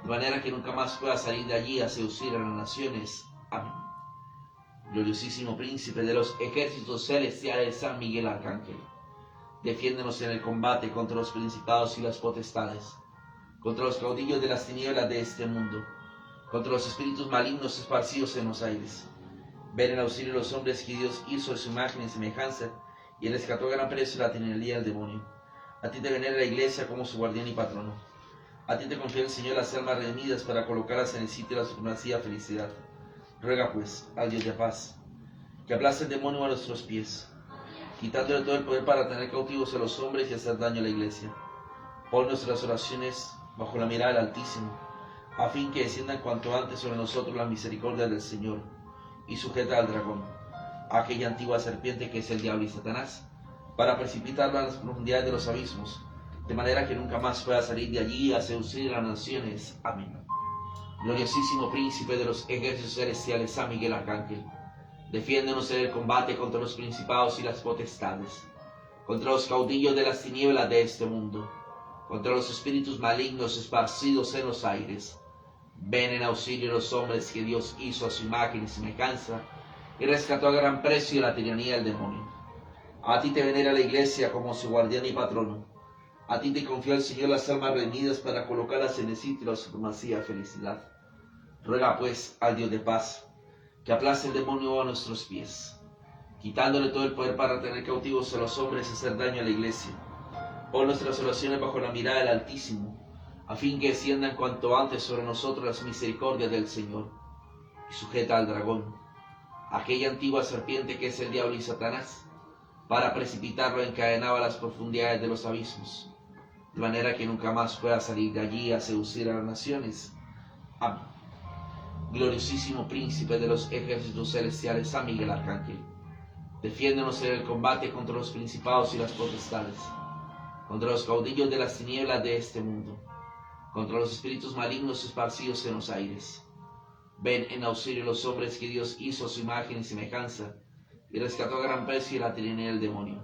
de manera que nunca más pueda salir de allí a seducir a las naciones. Amén. Gloriosísimo príncipe de los ejércitos celestiales, San Miguel Arcángel, defiéndonos en el combate contra los principados y las potestades, contra los caudillos de las tinieblas de este mundo, contra los espíritus malignos esparcidos en los aires. Ven en auxilio a los hombres que Dios hizo a su imagen y semejanza, y rescató a gran precio la tiranía del demonio. A ti te venera la iglesia como su guardián y patrono. A ti te confía el Señor las almas redimidas para colocarlas en el sitio de la supremacía felicidad. Ruega pues al Dios de paz, que aplaste el demonio a nuestros pies, quitándole todo el poder para tener cautivos a los hombres y hacer daño a la iglesia. Pon nuestras oraciones bajo la mirada del Altísimo, a fin que desciendan cuanto antes sobre nosotros la misericordia del Señor, y sujeta al dragón, aquella antigua serpiente que es el diablo y Satanás, para precipitarlo a las profundidades de los abismos, de manera que nunca más pueda salir de allí a seducir a las naciones. Amén. Gloriosísimo príncipe de los ejércitos celestiales, San Miguel Arcángel, defiéndenos en el combate contra los principados y las potestades, contra los caudillos de las tinieblas de este mundo, contra los espíritus malignos esparcidos en los aires. Ven en auxilio de los hombres que Dios hizo a su imagen y semejanza, y rescató a gran precio de la tiranía del demonio. A ti te venera la iglesia como su guardián y patrono. A ti te confió el Señor las almas redimidas para colocarlas en el sitio de la supremacía de felicidad. Ruega pues al Dios de paz, que aplaste el demonio a nuestros pies, quitándole todo el poder para tener cautivos a los hombres y hacer daño a la iglesia. Pon nuestras oraciones bajo la mirada del Altísimo, a fin que desciendan cuanto antes sobre nosotros las misericordias del Señor, y sujeta al dragón, aquella antigua serpiente que es el diablo y Satanás, para precipitarlo encadenado a las profundidades de los abismos, de manera que nunca más pueda salir de allí a seducir a las naciones. Amén. Gloriosísimo príncipe de los ejércitos celestiales, San Miguel Arcángel, defiéndonos en el combate contra los principados y las potestades, contra los caudillos de las tinieblas de este mundo, contra los espíritus malignos esparcidos en los aires. Ven en auxilio de los hombres que Dios hizo a su imagen y semejanza, y rescató a gran precio de la tiranía del demonio.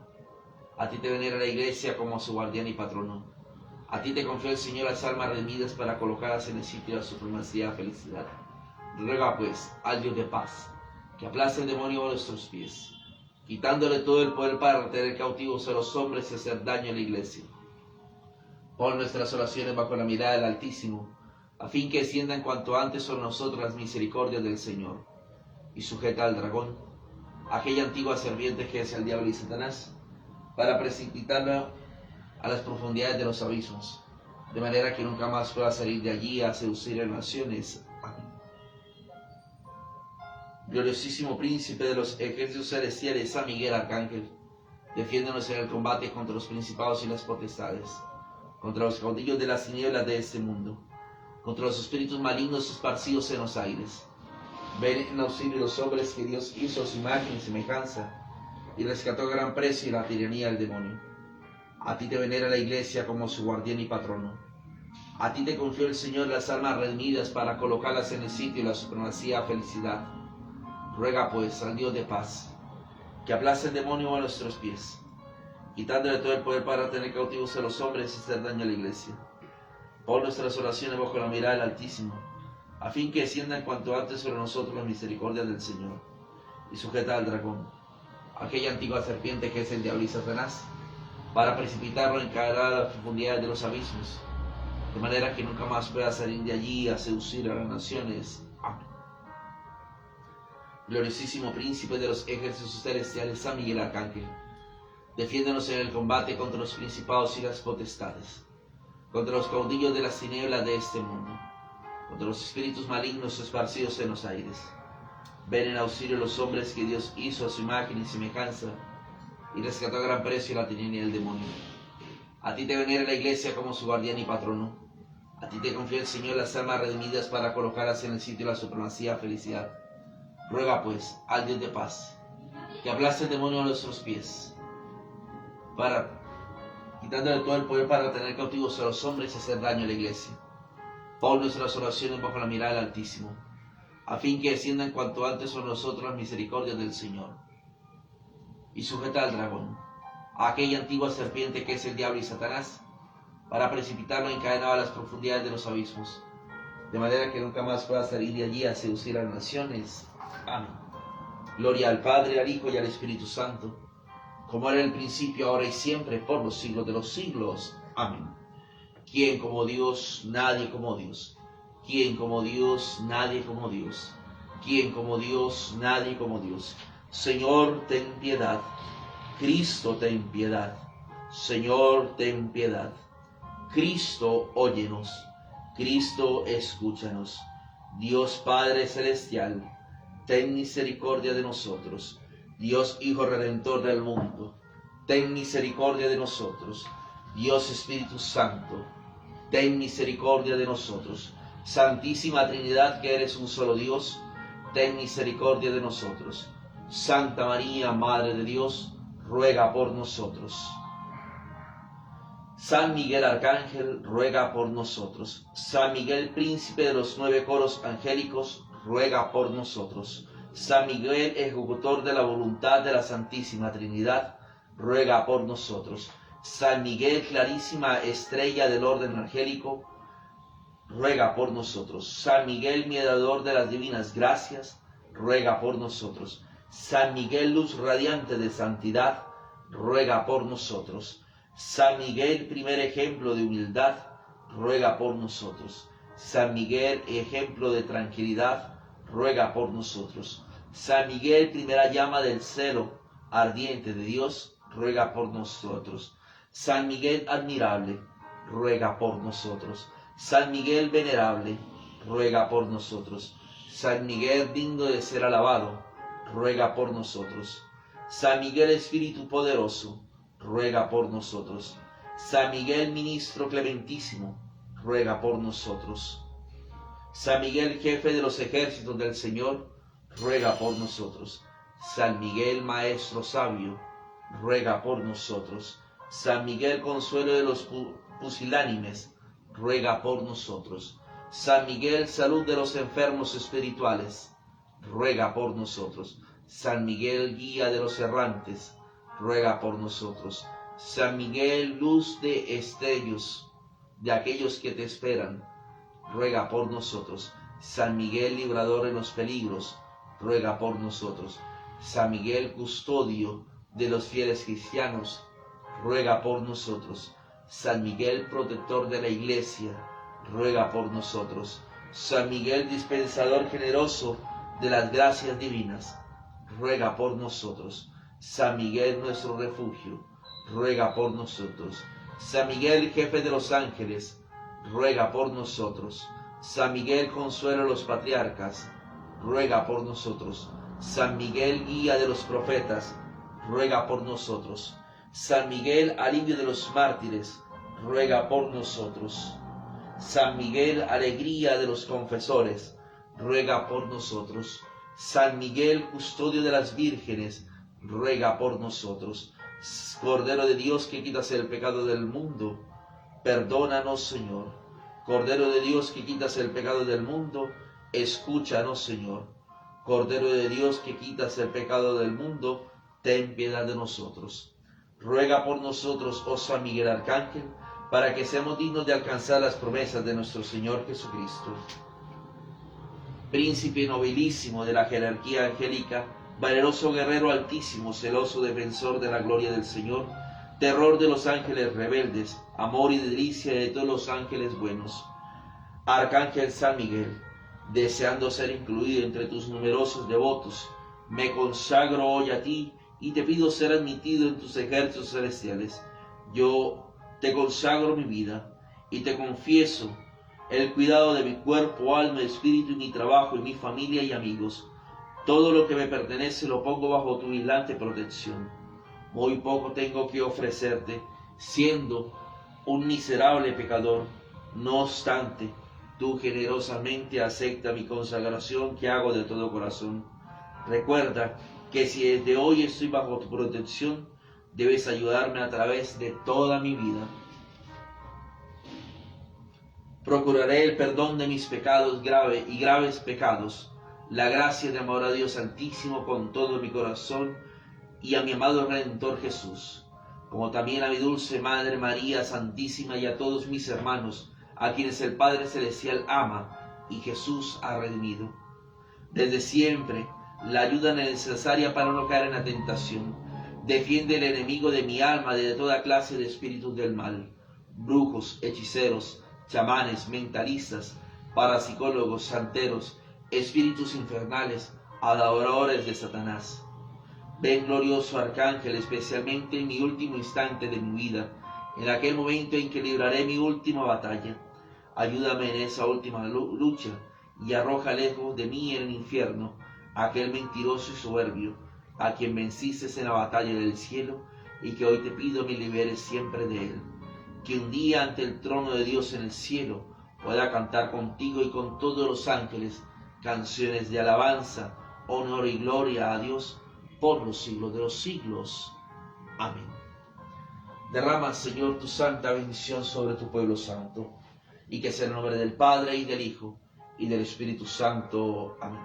A ti te venera la iglesia como su guardián y patrono. A ti te confió el Señor las almas redimidas para colocarlas en el sitio de la supremacía de felicidad. Ruega pues al Dios de paz, que aplaste el demonio a nuestros pies, quitándole todo el poder para tener cautivos a los hombres y hacer daño a la iglesia. Pon nuestras oraciones bajo la mirada del Altísimo, a fin que desciendan cuanto antes sobre nosotros las misericordias del Señor, y sujeta al dragón, aquella antigua serpiente que es el diablo y Satanás, para precipitarlo a las profundidades de los abismos, de manera que nunca más pueda salir de allí a seducir a las naciones. Amén. Gloriosísimo príncipe de los ejércitos celestiales, San Miguel Arcángel, defiéndonos en el combate contra los principados y las potestades, contra los caudillos de las tinieblas de este mundo, contra los espíritus malignos esparcidos en los aires. Ven en auxilio de los hombres que Dios hizo a su imagen y semejanza, y rescató a gran precio de la tiranía del demonio. A ti te venera la iglesia como su guardián y patrono. A ti te confió el Señor las almas redimidas para colocarlas en el sitio de la supremacía felicidad. Ruega pues al Dios de paz, que aplaste el demonio a nuestros pies, quitándole todo el poder para tener cautivos a los hombres y hacer daño a la iglesia. Pon nuestras oraciones bajo la mirada del Altísimo, a fin que desciendan cuanto antes sobre nosotros las misericordias del Señor, y sujeta al dragón, aquella antigua serpiente que es el diablo y Satanás, para precipitarlo en encadenado a las profundidades de los abismos, de manera que nunca más pueda salir de allí a seducir a las naciones. Amén. Gloriosísimo príncipe de los ejércitos celestiales, San Miguel Arcángel, defiéndonos en el combate contra los principados y las potestades, contra los caudillos de las tinieblas de este mundo, contra los espíritus malignos esparcidos en los aires. Ven en auxilio de los hombres que Dios hizo a su imagen y semejanza, y rescató a gran precio la tiranía del demonio. A ti te venera la iglesia como su guardián y patrono. A ti te confía el Señor las almas redimidas para colocarlas en el sitio de la supremacía felicidad. Ruega pues al Dios de paz, que aplaste el demonio a nuestros pies, para quitándole todo el poder para tener cautivos a los hombres y hacer daño a la iglesia. Pon nuestras oraciones bajo la mirada del Altísimo, a fin que desciendan cuanto antes sobre nosotros las misericordias del Señor, y sujeta al dragón, a aquella antigua serpiente que es el diablo y Satanás, para precipitarlo encadenado a las profundidades de los abismos, de manera que nunca más pueda salir de allí a seducir a las naciones. Amén. Gloria al Padre, al Hijo y al Espíritu Santo, como era en el principio, ahora y siempre, por los siglos de los siglos. Amén. ¿Quién como Dios? Nadie como Dios. ¿Quién como Dios? Nadie como Dios. ¿Quién como Dios? Nadie como Dios. Señor, ten piedad. Cristo, ten piedad. Señor, ten piedad. Cristo, óyenos. Cristo, escúchanos. Dios Padre Celestial, ten misericordia de nosotros. Dios Hijo Redentor del mundo, ten misericordia de nosotros. Dios Espíritu Santo, ten misericordia de nosotros. Santísima Trinidad, que eres un solo Dios, ten misericordia de nosotros. Santa María, Madre de Dios, ruega por nosotros. San Miguel Arcángel, ruega por nosotros. San Miguel, príncipe de los 9 coros angélicos, ruega por nosotros. San Miguel, ejecutor de la voluntad de la Santísima Trinidad, ruega por nosotros. San Miguel, clarísima estrella del orden angélico, ruega por nosotros. San Miguel, mediador de las divinas gracias, ruega por nosotros. San Miguel, luz radiante de santidad, ruega por nosotros. San Miguel, primer ejemplo de humildad, ruega por nosotros. San Miguel, ejemplo de tranquilidad, ruega por nosotros. San Miguel, primera llama del celo ardiente de Dios, ruega por nosotros. San Miguel admirable, ruega por nosotros. San Miguel venerable, ruega por nosotros. San Miguel digno de ser alabado, ruega por nosotros. San Miguel Espíritu poderoso, ruega por nosotros. San Miguel ministro clementísimo, ruega por nosotros. San Miguel jefe de los ejércitos del Señor, ruega por nosotros. San Miguel maestro sabio, ruega por nosotros. San Miguel consuelo de los pusilánimes, ruega por nosotros. San Miguel salud de los enfermos espirituales, ruega por nosotros. San Miguel guía de los errantes, ruega por nosotros. San Miguel luz de estellos de aquellos que te esperan, ruega por nosotros. San Miguel librador en los peligros, ruega por nosotros. San Miguel custodio de los fieles cristianos, ruega por nosotros. San Miguel protector de la Iglesia, ruega por nosotros. San Miguel dispensador generoso de las gracias divinas, ruega por nosotros. San Miguel nuestro refugio, ruega por nosotros. San Miguel jefe de los ángeles, ruega por nosotros. San Miguel consuelo de los patriarcas, ruega por nosotros. San Miguel guía de los profetas, ruega por nosotros. San Miguel alivio de los mártires, ruega por nosotros. San Miguel alegría de los confesores, ruega por nosotros. San Miguel custodio de las vírgenes, ruega por nosotros. Cordero de Dios que quitas el pecado del mundo, perdónanos, Señor. Cordero de Dios que quitas el pecado del mundo, escúchanos, Señor. Cordero de Dios que quitas el pecado del mundo, ten piedad de nosotros. Ruega por nosotros, oh San Miguel Arcángel, para que seamos dignos de alcanzar las promesas de nuestro Señor Jesucristo. Príncipe nobilísimo de la jerarquía angélica, valeroso guerrero altísimo, celoso defensor de la gloria del Señor, terror de los ángeles rebeldes, amor y delicia de todos los ángeles buenos. Arcángel San Miguel, deseando ser incluido entre tus numerosos devotos, me consagro hoy a ti y te pido ser admitido en tus ejércitos celestiales. Yo te consagro mi vida y te confieso el cuidado de mi cuerpo, alma, espíritu y mi trabajo y mi familia y amigos. Todo lo que me pertenece lo pongo bajo tu vigilante protección. Muy poco tengo que ofrecerte, siendo un miserable pecador. No obstante, tú generosamente acepta mi consagración que hago de todo corazón. Recuerda que si desde hoy estoy bajo tu protección, debes ayudarme a través de toda mi vida. Procuraré el perdón de mis pecados graves pecados, la gracia de amor a Dios Santísimo con todo mi corazón y a mi amado Redentor Jesús, como también a mi dulce Madre María Santísima y a todos mis hermanos, a quienes el Padre Celestial ama y Jesús ha redimido. Desde siempre, la ayuda necesaria para no caer en la tentación. Defiende el enemigo de mi alma de toda clase de espíritus del mal, brujos, hechiceros, chamanes, mentalistas, parapsicólogos, santeros, espíritus infernales, adoradores de Satanás. Ven, glorioso Arcángel, especialmente en mi último instante de mi vida, en aquel momento en que libraré mi última batalla. Ayúdame en esa última lucha y arroja lejos de mí en el infierno a aquel mentiroso y soberbio, a quien venciste en la batalla del cielo, y que hoy te pido me liberes siempre de él. Que un día ante el trono de Dios en el cielo pueda cantar contigo y con todos los ángeles canciones de alabanza, honor y gloria a Dios por los siglos de los siglos. Amén. Derrama, Señor, tu santa bendición sobre tu pueblo santo, y que sea en el nombre del Padre, y del Hijo, y del Espíritu Santo. Amén.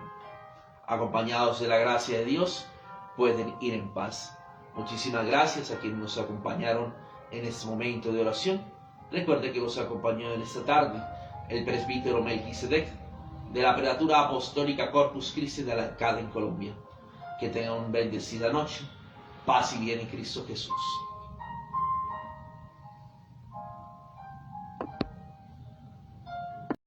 Acompañados de la gracia de Dios, pueden ir en paz. Muchísimas gracias a quienes nos acompañaron en este momento de oración. Recuerde que nos acompañó en esta tarde el presbítero Melquisedec de la Prelatura Apostólica Corpus Christi de Alarcada en Colombia. Que tengan una bendecida noche. Paz y bien en Cristo Jesús.